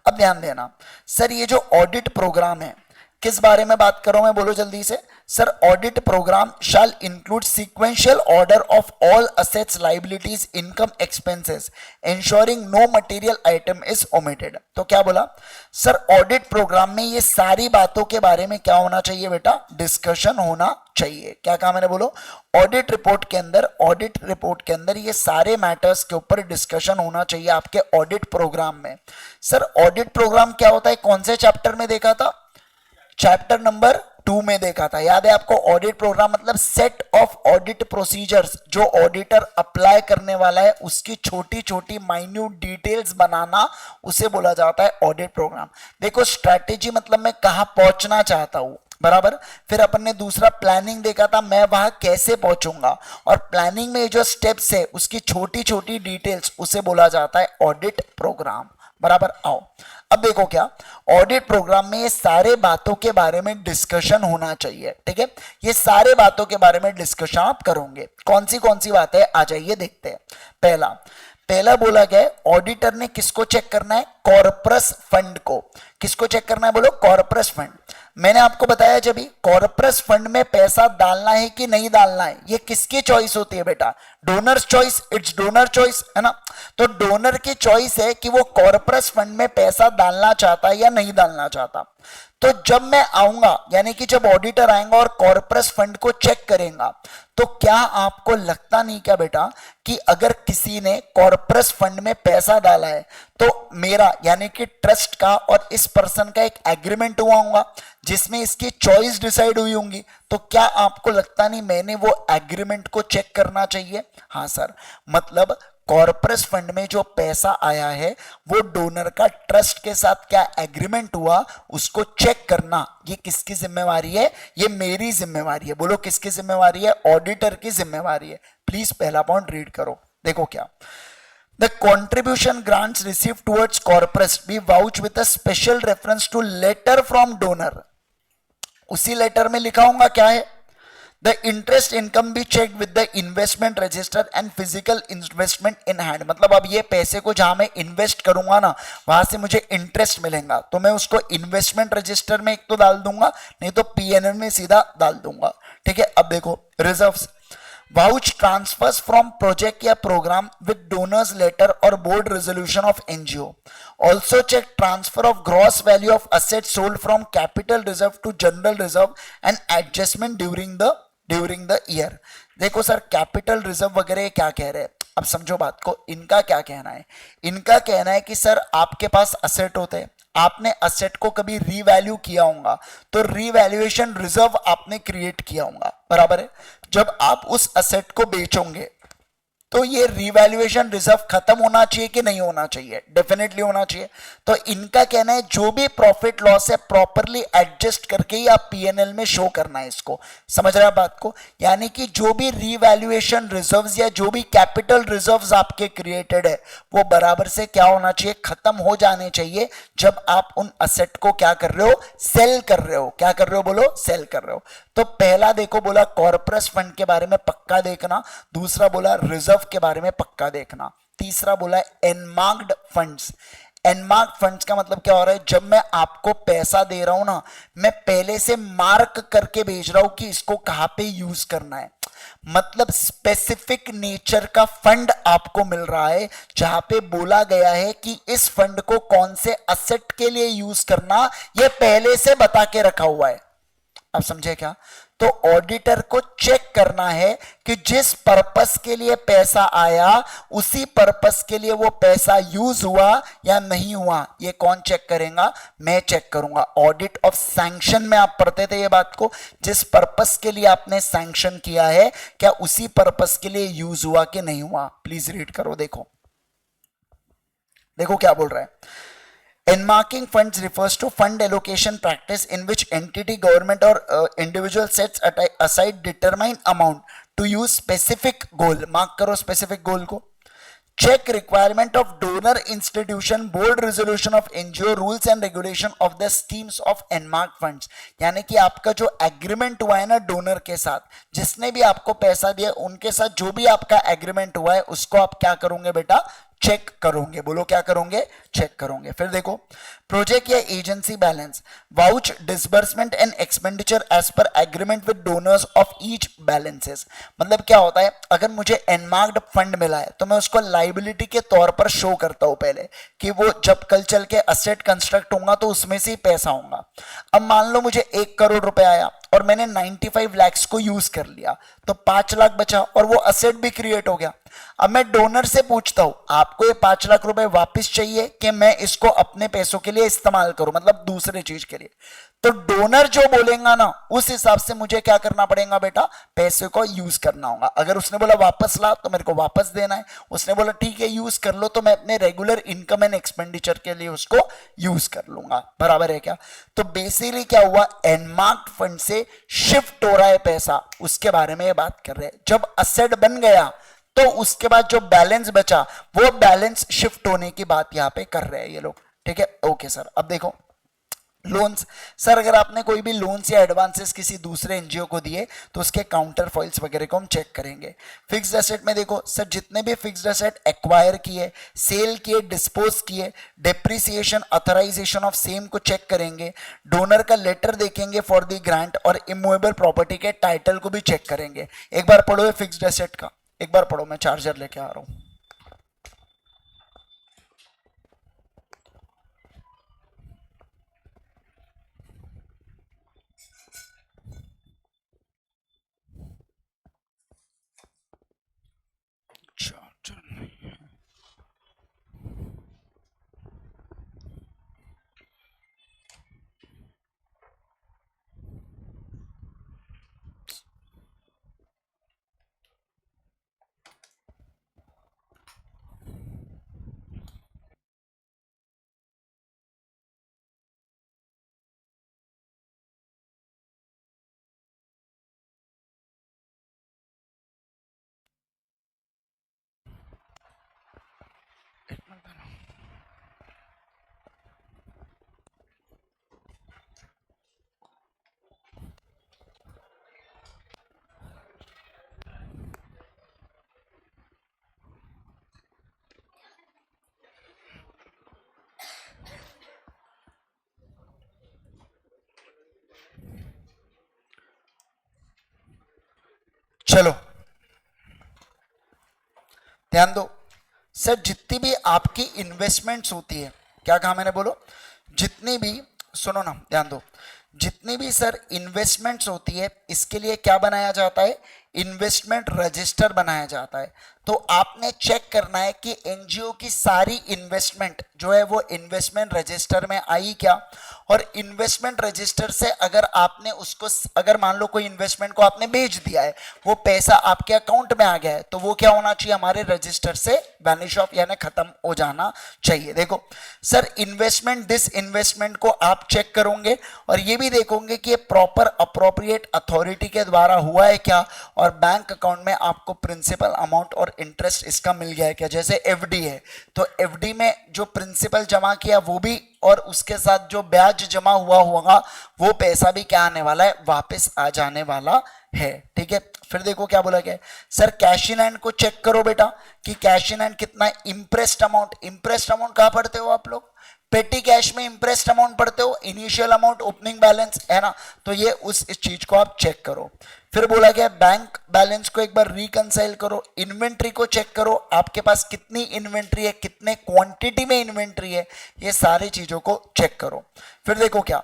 [SPEAKER 1] अब ध्यान देना सर, ये जो ऑडिट प्रोग्राम है किस बारे में बात कर रहा हूं मैं, बोलो जल्दी से। Sir audit programme shall include sequential order of all assets, liabilities, income, expenses, ensuring no material item is omitted. तो क्या बोला सर, ऑडिट प्रोग्राम में ये सारी बातों के बारे में क्या होना चाहिए बेटा, डिस्कशन होना चाहिए। क्या कहा मैंने, बोलो। ऑडिट रिपोर्ट के अंदर ये सारे मैटर्स के ऊपर डिस्कशन होना चाहिए आपके ऑडिट प्रोग्राम में। सर ऑडिट प्रोग्राम क्या होता है, कौन से चैप्टर में देखा था, चैप्टर नंबर 2 में देखा था, याद है आपको। ऑडिट प्रोग्राम मतलब सेट ऑफ ऑडिट प्रोसीजर्स, जो ऑडिटर अप्लाई करने वाला है उसकी छोटी छोटी माइन्यूट डिटेल्स बनाना, उसे बोला जाता है ऑडिट प्रोग्राम। देखो स्ट्रैटेजी मतलब मैं कहां पहुंचना चाहता हूं, बराबर। फिर अपन ने दूसरा प्लानिंग देखा था, मैं वहां कैसे पहुंचूंगा, और प्लानिंग में जो स्टेप्स है उसकी छोटी छोटी डिटेल्स, उसे बोला जाता है ऑडिट प्रोग्राम, बराबर। आओ अब देखो क्या, ऑडिट प्रोग्राम में ये सारे बातों के बारे में डिस्कशन होना चाहिए, ठीक है। ये सारे बातों के बारे में डिस्कशन आप करोगे। कौन सी बातें, आ जाइए देखते हैं। पहला बोला गया ऑडिटर ने किसको चेक करना है, कॉर्पस फंड को। किसको चेक करना है, बोलो कॉर्पस फंड। मैंने आपको बताया जब भी, कॉर्पस फंड में पैसा डालना है कि नहीं डालना है, ये किसकी चॉइस होती है बेटा, donors choice, it's donor choice, है ना। तो डोनर की चॉइस है कि वो कॉर्पस फंड में पैसा डालना चाहता है या नहीं डालना चाहता। तो जब मैं आऊंगा, यानी कि जब ऑडिटर आएगा और कॉर्पस फंड को चेक करेगा, तो क्या आपको लगता नहीं क्या बेटा कि अगर किसी ने कॉर्पस फंड में पैसा डाला है तो मेरा यानी कि ट्रस्ट का और इस पर्सन का एक एग्रीमेंट हुआ होगा जिसमें इसकी चॉइस डिसाइड हुई होंगी, तो क्या आपको लगता नहीं मैंने वो एग्रीमेंट को चेक करना चाहिए। हाँ सर, मतलब कॉर्पस फंड में जो पैसा आया है वो डोनर का ट्रस्ट के साथ क्या एग्रीमेंट हुआ, उसको चेक करना ये किसकी जिम्मेवारी है, ये मेरी जिम्मेवारी है। बोलो किसकी जिम्मेवारी है, ऑडिटर की जिम्मेवारी है। प्लीज पहला पॉइंट रीड करो, देखो क्या, The contribution grants received towards corpus be vouched with a special reference to letter from donor. उसी लेटर में लिखा होगा क्या है, the interest income be check with the investment register and physical investment in hand. मतलब अब ये पैसे को जहां मैं इन्वेस्ट करूंगा ना, वहां से मुझे इंटरेस्ट मिलेगा, तो मैं उसको इन्वेस्टमेंट रजिस्टर में एक तो डाल दूंगा, नहीं तो पीएनएल में सीधा डाल दूंगा, ठीक है। अब देखो reserves, vouch transfers from project या program with donors letter or board resolution of NGO. Also check transfer of gross value of assets sold from capital reserve to general reserve and adjustment during the year. देखो sir capital reserve वगैरह क्या कह रहे हैं, अब समझो बात को। इनका क्या कहना है, इनका कहना है कि सर आपके पास असेट होते हैं, आपने असेट को कभी रीवैल्यू किया होगा, तो रीवैल्यूएशन रिजर्व आपने क्रिएट किया होगा, बराबर है। जब आप उस असेट को बेचोगे तो ये रीवैल्यूएशन रिजर्व खत्म होना चाहिए कि नहीं होना चाहिए, डेफिनेटली होना चाहिए। तो इनका कहना है जो भी प्रॉफिट लॉस है प्रॉपरली एडजस्ट करके ही आप पीएनएल में शो करना है इसको, समझ रहे हैं बात को। यानी कि जो भी रीवैल्यूएशन रिजर्व्स या जो भी कैपिटल रिजर्व्स आपके क्रिएटेड है वो बराबर से क्या होना चाहिए, खत्म हो जाने चाहिए जब आप उन असेट को क्या कर रहे हो, सेल कर रहे हो। क्या कर रहे हो, बोलो सेल कर रहे हो। तो पहला देखो बोला कॉर्पस फंड के बारे में पक्का देखना, दूसरा बोला रिजर्व के बारे में पक्का देखना, तीसरा बोला एनमार्क्ड फंड्स। एनमार्क्ड फंड्स का मतलब क्या हो रहा है, जब मैं आपको पैसा दे रहा हूं ना, मैं पहले से मार्क करके भेज रहा हूं कि इसको कहां पे यूज करना है। मतलब स्पेसिफिक नेचर का फंड आपको मिल रहा है जहां पे बोला गया है कि इस फंड को कौन से असेट के लिए यूज करना, यह पहले से बता के रखा हुआ है। अब समझे क्या, तो ऑडिटर को चेक करना है कि जिस पर्पस के लिए पैसा आया उसी पर्पस के लिए वो पैसा यूज हुआ या नहीं हुआ। ये कौन चेक करेगा, मैं चेक करूंगा। ऑडिट ऑफ सैंक्शन में आप पढ़ते थे ये बात को, जिस पर्पस के लिए आपने सैंक्शन किया है क्या उसी पर्पस के लिए यूज हुआ कि नहीं हुआ। प्लीज रीड करो, देखो देखो क्या बोल रहा है। Earmarking funds refers to fund allocation practice in which entity, government or individual sets aside determined amount to use specific goal. Mark करो specific goal को। Check requirement of donor institution, board resolution of NGO, rules and regulation of the schemes of earmarked funds. यानी कि आपका जो agreement हुआ है ना donor के साथ, जिसने भी आपको पैसा दिया उनके साथ जो भी आपका एग्रीमेंट हुआ है उसको आप क्या करोगे बेटा, चेक करोगे। बोलो क्या करोगे, चेक करोगे। फिर देखो प्रोजेक्ट या agency balance, vouch disbursement and expenditure as per agreement with donors of each balances. मतलब क्या होता है, अगर मुझे एनमार्क्ड फंड मिला है तो मैं उसको लाइबिलिटी के तौर पर शो करता हूं पहले, कि वो जब कल चल के असेट कंस्ट्रक्ट होगा तो उसमें से ही पैसा होगा। अब मान लो मुझे 1 करोड़ रुपए आया और मैंने 95 लाख को यूज कर लिया, तो 5 लाख बचा और वो असेट भी क्रिएट हो गया। अब मैं डोनर से पूछता हूं आपको ये 5 लाख रुपए वापस चाहिए कि मैं इसको अपने पैसों के लिए इस्तेमाल करूं, मतलब दूसरे चीज के लिए। तो डोनर जो बोलेगा ना उस हिसाब से मुझे क्या करना पड़ेगा बेटा, पैसे को यूज करना होगा। अगर उसने बोला वापस ला तो मेरे को वापस देना है, उसने बोला ठीक है यूज कर लो तो मैं अपने रेगुलर इनकम एंड एक्सपेंडिचर के लिए उसको यूज कर लूंगा। बराबर है क्या? तो बेसिकली क्या हुआ, एनमार्क्ड फंड से शिफ्ट हो रहा है पैसा, उसके बारे में ये बात कर रहे हैं। जब असेट बन गया तो उसके बाद जो बैलेंस बचा वो बैलेंस शिफ्ट होने की बात यहां पे कर रहे हैं ये लोग। ठीक है, ओके सर। अब देखो लोन्स, सर अगर आपने कोई भी लोन्स या एडवांसेस किसी दूसरे एनजीओ को दिए तो उसके काउंटर फॉइल्स वगैरह को हम चेक करेंगे। फिक्स्ड एसेट में देखो सर जितने भी फिक्स्ड एसेट एक्वायर किए, सेल किए, डिस्पोज किए, डेप्रिसिएशन, ऑथराइजेशन ऑफ सेम को चेक करेंगे, डोनर का लेटर देखेंगे फॉर द ग्रांट, और इमूवेबल प्रॉपर्टी के टाइटल को भी चेक करेंगे। एक बार पढ़ो फिक्स्ड एसेट का, एक बार पढ़ो, मैं चार्जर लेके आ रहा हूं। चार्जर नहीं है। चलो ध्यान दो सर, जितनी भी आपकी इन्वेस्टमेंट्स होती है, क्या कहा मैंने, बोलो, जितनी भी, सुनो ना ध्यान दो, जितनी भी सर इन्वेस्टमेंट्स होती है इसके लिए क्या बनाया जाता है, इन्वेस्टमेंट रजिस्टर बनाया जाता है। तो आपने चेक करना है कि एनजीओ की सारी इन्वेस्टमेंट जो है वो इन्वेस्टमेंट रजिस्टर में आई क्या, और इन्वेस्टमेंट रजिस्टर से अगर आपने उसको, अगर मान लो कोई इन्वेस्टमेंट को आपने बेच दिया है, वो पैसा आपके अकाउंट में आ गया है, तो वो क्या होना चाहिए, हमारे रजिस्टर से वैनिश ऑफ यानी खत्म हो जाना चाहिए। देखो सर इन्वेस्टमेंट, दिस इन्वेस्टमेंट को आप चेक करोगे और ये भी देखोगे कि ये प्रॉपर अप्रोप्रिएट अथॉरिटी के द्वारा हुआ है क्या, और बैंक अकाउंट में आपको प्रिंसिपल अमाउंट और इंटरेस्ट इसका मिल गया है क्या। जैसे एफडी है तो एफडी में जो प्रिंसिपल जमा किया वो भी, और उसके साथ जो ब्याज जमा हुआ होगा वो पैसा भी क्या आने वाला है, वापस आ जाने वाला है। ठीक है, फिर देखो क्या बोला गया, सर कैश इन हैंड को चेक करो बेटा कि कैश इन हैंड कितना, इंप्रेस्ड अमाउंट, इंप्रेस्ड अमाउंट कहां पढ़ते हो आप लोग, पेटी कैश में इंप्रेस्ड अमाउंट पढ़ते हो, इनिशियल अमाउंट, ओपनिंग बैलेंस, है ना। तो ये इस चीज को आप चेक करो। फिर बोला गया बैंक बैलेंस को एक बार रिकंसाइल करो, इन्वेंट्री को चेक करो, आपके पास कितनी इन्वेंट्री है, कितने क्वांटिटी में इन्वेंट्री है, ये सारी चीजों को चेक करो। फिर देखो क्या,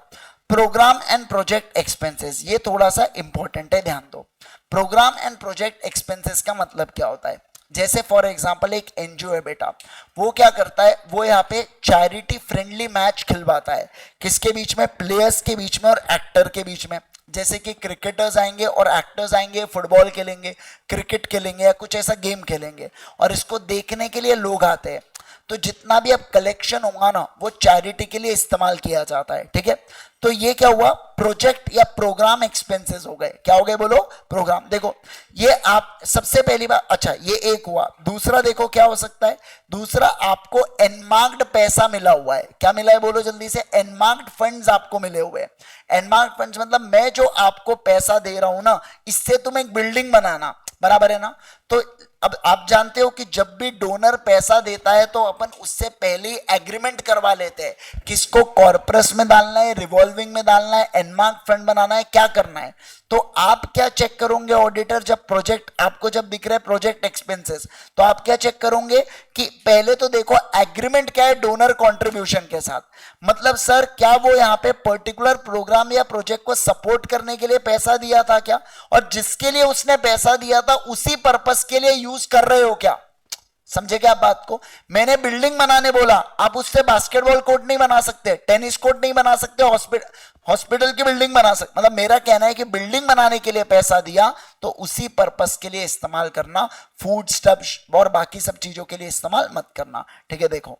[SPEAKER 1] प्रोग्राम एंड प्रोजेक्ट एक्सपेंसेस, ये थोड़ा सा इंपॉर्टेंट है, ध्यान दो। प्रोग्राम एंड प्रोजेक्ट एक्सपेंसेस का मतलब क्या होता है, जैसे फॉर एग्जांपल एक एनजीओ है बेटा, वो क्या करता है, वो यहाँ पे चैरिटी फ्रेंडली मैच खिलवाता है, किसके बीच में, प्लेयर्स के बीच में और एक्टर के बीच में। जैसे कि क्रिकेटर्स आएंगे और एक्टर्स आएंगे, फुटबॉल खेलेंगे, क्रिकेट खेलेंगे या कुछ ऐसा गेम खेलेंगे, और इसको देखने के लिए लोग आते हैं। तो जितना भी अब कलेक्शन होगा ना वो चैरिटी के लिए इस्तेमाल किया जाता है। ठीक है, तो ये क्या हुआ, प्रोजेक्ट या प्रोग्राम एक्सपेंसेस हो गए। क्या हो गए बोलो, प्रोग्राम। देखो ये आप सबसे पहली बार, अच्छा ये एक हुआ। दूसरा देखो क्या हो सकता है, दूसरा आपको एनमार्क्ड पैसा मिला हुआ है। क्या मिला है बोलो जल्दी से, एनमार्क्ड फंड्स आपको मिले हुए हैं। एनमार्क्ड फंड्स मतलब मैं जो आपको पैसा दे रहा हूं ना, इससे तुम एक बिल्डिंग बनाना, बराबर है ना। तो अब आप जानते हो कि जब भी डोनर पैसा देता है तो अपन उससे पहले ही एग्रीमेंट करवा लेते हैं किसको कॉर्पस में डालना है, रिवॉल्विंग में डालना है, एनमार्क फंड बनाना है, क्या करना है। तो आप क्या चेक करोगे ऑडिटर, जब प्रोजेक्ट आपको जब दिख रहा है प्रोजेक्ट एक्सपेंसेस, तो आप क्या चेक करोगे कि पहले तो देखो एग्रीमेंट क्या है डोनर कंट्रीब्यूशन के साथ। मतलब सर क्या वो यहाँ पे पर्टिकुलर प्रोग्राम या प्रोजेक्ट को सपोर्ट करने के लिए पैसा दिया था क्या, और जिसके लिए उसने पैसा दिया था उसी पर्पस के लिए यूज कर रहे हो क्या। समझे क्या आप बात को। मैंने बिल्डिंग बनाने बोला, आप उससे बास्केटबॉल कोर्ट नहीं बना सकते, टेनिस कोर्ट नहीं बना सकते, हॉस्पिटल की बिल्डिंग बना सकते। मतलब मेरा कहना है कि बिल्डिंग बनाने के लिए पैसा दिया तो उसी पर्पस के लिए इस्तेमाल करना, फूड स्टफ और बाकी सब चीजों के लिए इस्तेमाल मत करना। ठीक है, देखो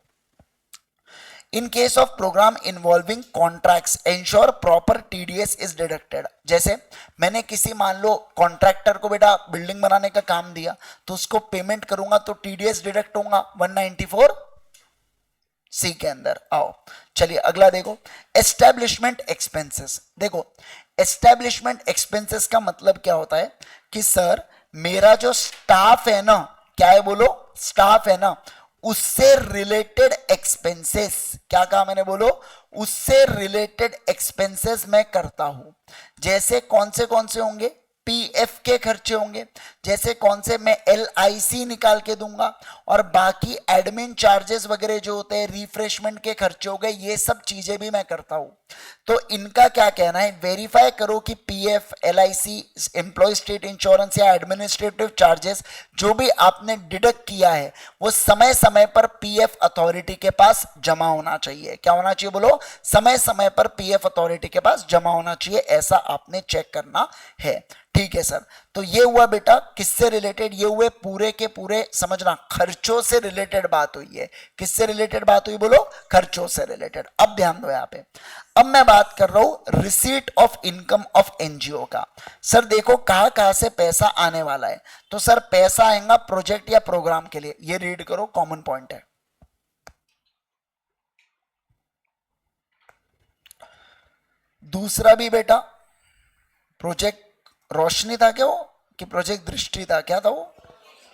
[SPEAKER 1] in case of programme involving contracts ensure proper TDS is deducted. जैसे मैंने किसी मान लो कॉन्ट्रैक्टर को बेटा बिल्डिंग बनाने का काम दिया तो उसको पेमेंट करूंगा तो टीडीएस डिडक्ट होगा 194 सी के अंदर। आओ चलिए अगला देखो एस्टेब्लिशमेंट एक्सपेंसेस। देखो एस्टेब्लिशमेंट एक्सपेंसेस का मतलब क्या होता है कि सर मेरा जो स्टाफ है ना, क्या है बोलो, स्टाफ है ना, उससे रिलेटेड एक्सपेंसेस, क्या कहा मैंने बोलो, उससे रिलेटेड एक्सपेंसेस मैं करता हूं। जैसे कौन से होंगे, पीएफ के खर्चे होंगे, जैसे कौन से मैं एलआईसी निकाल के दूंगा, और बाकी एडमिन चार्जेस वगैरह जो होते हैं, रिफ्रेशमेंट के खर्चे हो गए, ये सब चीजें भी मैं करता हूं। तो इनका क्या कहना है, वेरीफाई करो कि PF, LIC, employ state insurance या एडमिनिस्ट्रेटिव चार्जेस जो भी आपने डिडक्ट किया है वो समय समय पर पीएफ अथॉरिटी के पास जमा होना चाहिए। क्या होना चाहिए बोलो, समय समय पर पीएफ अथॉरिटी के पास जमा होना चाहिए, ऐसा आपने चेक करना है। ठीक है सर, तो ये हुआ बेटा किससे रिलेटेड, ये हुए पूरे के पूरे, समझना खर्चों से रिलेटेड बात हुई है। किससे रिलेटेड बात हुई बोलो, खर्चों से रिलेटेड। अब ध्यान दो यहां पे, अब मैं बात कर रहा हूं receipt of income of NGO का। सर देखो कहां कहां से पैसा आने वाला है, तो सर पैसा आएगा प्रोजेक्ट या प्रोग्राम के लिए, ये रीड करो, कॉमन पॉइंट है। दूसरा भी बेटा प्रोजेक्ट रोशनी था क्या वो, कि प्रोजेक्ट दृष्टि था, क्या था वो,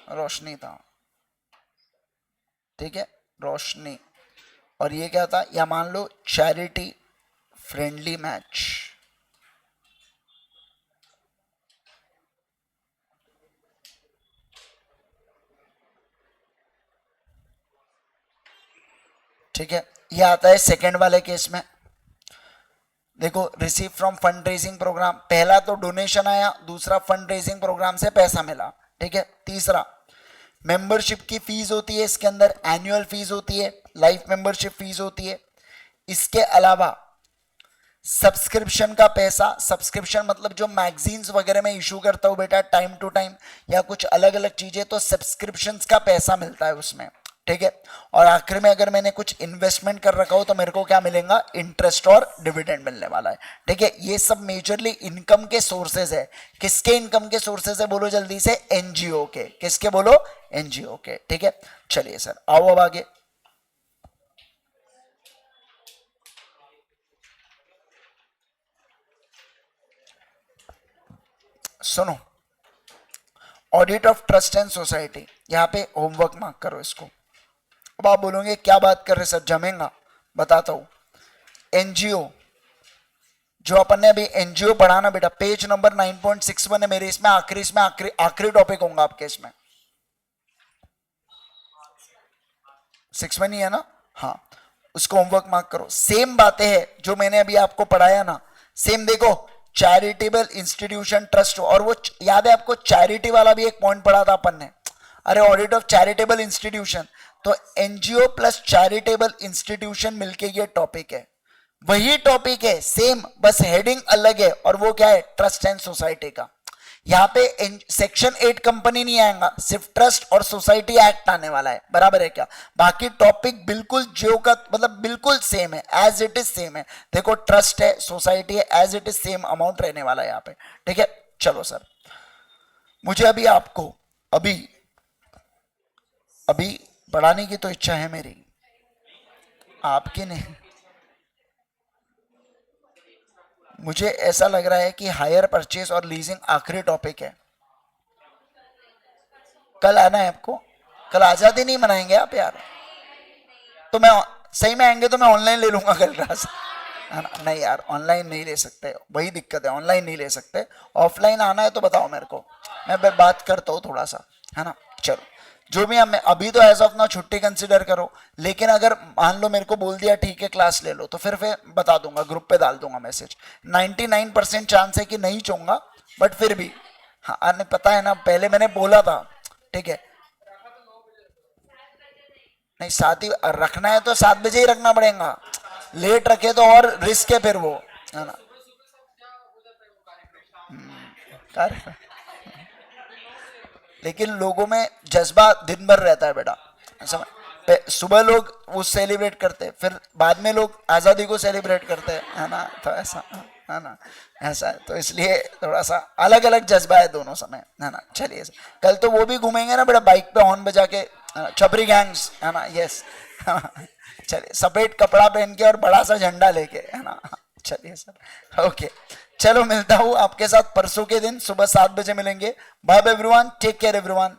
[SPEAKER 1] रोशनी था। ठीक है, रोशनी। और ये क्या था, या मान लो चैरिटी फ्रेंडली मैच। ठीक है, ये आता है सेकंड वाले केस में। देखो receive from fund raising programme, पहला तो डोनेशन आया, दूसरा फंड रेजिंग प्रोग्राम से पैसा मिला। ठीक है, तीसरा मेंबरशिप की फीस होती है, इसके अंदर एनुअल फीस होती है, लाइफ मेंबरशिप फीस होती है। इसके अलावा सब्सक्रिप्शन का पैसा, सब्सक्रिप्शन मतलब जो मैगजीन्स वगैरह में इशू करता हूं बेटा टाइम टू टाइम, या कुछ अलग अलग चीजें, तो सब्सक्रिप्शंस का पैसा मिलता है उसमें। ठीक है, और आखिर में अगर मैंने कुछ इन्वेस्टमेंट कर रखा हो तो मेरे को क्या मिलेगा, इंटरेस्ट और डिविडेंड मिलने वाला है। ठीक है, ये सब मेजरली इनकम के सोर्सेज है। किसके इनकम के सोर्सेज है बोलो जल्दी से, एनजीओ के। किसके बोलो, एनजीओ के। ठीक है, चलिए सर आओ अब आगे। सुनो, audit of trust and society, यहां पे होमवर्क मार्क करो इसको। अब आप बोलोगे क्या बात कर रहे सर, जमेगा, बताता हूं। एनजीओ, जो अपन ने अभी एनजीओ पढ़ा ना बेटा, पेज नंबर 9.61 है मेरे, इसमें आखिरी टॉपिक होगा आपके इसमें। 6 में नहीं है ना, हाँ, उसको होमवर्क मार्क करो। सेम बातें हैं जो मैंने अभी आपको पढ़ाया ना, सेम देखो, चैरिटेबल इंस्टीट्यूशन ट्रस्ट, और वो याद है आपको चैरिटी वाला भी एक पॉइंट पढ़ा था अपन ने, अरे ऑडिट ऑफ चैरिटेबल इंस्टीट्यूशन, तो एनजीओ प्लस चैरिटेबल इंस्टीट्यूशन मिलके ये टॉपिक है, वही टॉपिक है सेम, बस हेडिंग अलग है, और वो क्या है, ट्रस्ट एंड सोसाइटी का। यहाँ पे सेक्शन 8 कंपनी नहीं आएगा, सिर्फ ट्रस्ट और सोसाइटी एक्ट आने वाला है, बराबर है क्या। बाकी टॉपिक बिल्कुल जो का मतलब बिल्कुल सेम है, एज इट इज सेम है। देखो ट्रस्ट है, सोसाइटी है, as it is same amount रहने वाला है यहाँ पे। ठीक है, चलो सर, मुझे अभी आपको अभी अभी पढ़ाने की तो इच्छा है मेरी, आपकी नहीं। मुझे ऐसा लग रहा है कि हायर परचेस और लीजिंग आखिरी टॉपिक है। कल आना है आपको? कल आजादी नहीं मनाएंगे आप यार? तो मैं सही में आएंगे तो मैं ऑनलाइन ले लूंगा कल क्लास, है ना? नहीं यार ऑनलाइन नहीं ले सकते, वही दिक्कत है, ऑनलाइन नहीं ले सकते। ऑफलाइन आना है तो बताओ मेरे को, मैं बात करता हूँ थोड़ा सा, है ना? चलो जो भी हमें अभी तो एज ऑफ ना छुट्टी कंसिडर करो, लेकिन अगर मान लो मेरे को बोल दिया ठीक है क्लास ले लो, तो फिर बता दूंगा, ग्रुप पे डाल दूंगा मैसेज। 99% चांस है कि नहीं चाहूंगा, बट फिर भी हाँ आने पता है ना, पहले मैंने बोला था, ठीक है? नहीं 7 ही रखना है तो 7 बजे ही रखना पड़ेगा, लेट रखे तो और रिस्क है फिर वो, है ना? कार्य लेकिन लोगों में जज्बा दिन भर रहता है बेटा, समझ? सुबह लोग वो सेलिब्रेट करते हैं, फिर बाद में लोग आज़ादी को सेलिब्रेट करते हैं, है ना? तो ऐसा है ना, ऐसा है, तो इसलिए थोड़ा सा अलग अलग जज्बा है दोनों समय, है ना? चलिए कल तो वो भी घूमेंगे ना बेटा बाइक पे हॉर्न बजा के, छपरी गैंग्स, है ना? यस चलिए सफेद कपड़ा पहन के और बड़ा सा झंडा लेके, है ना? चलिए सर, ओके। चलो मिलता हूँ आपके साथ परसों के दिन सुबह 7 बजे मिलेंगे। Bye bye everyone, take care everyone.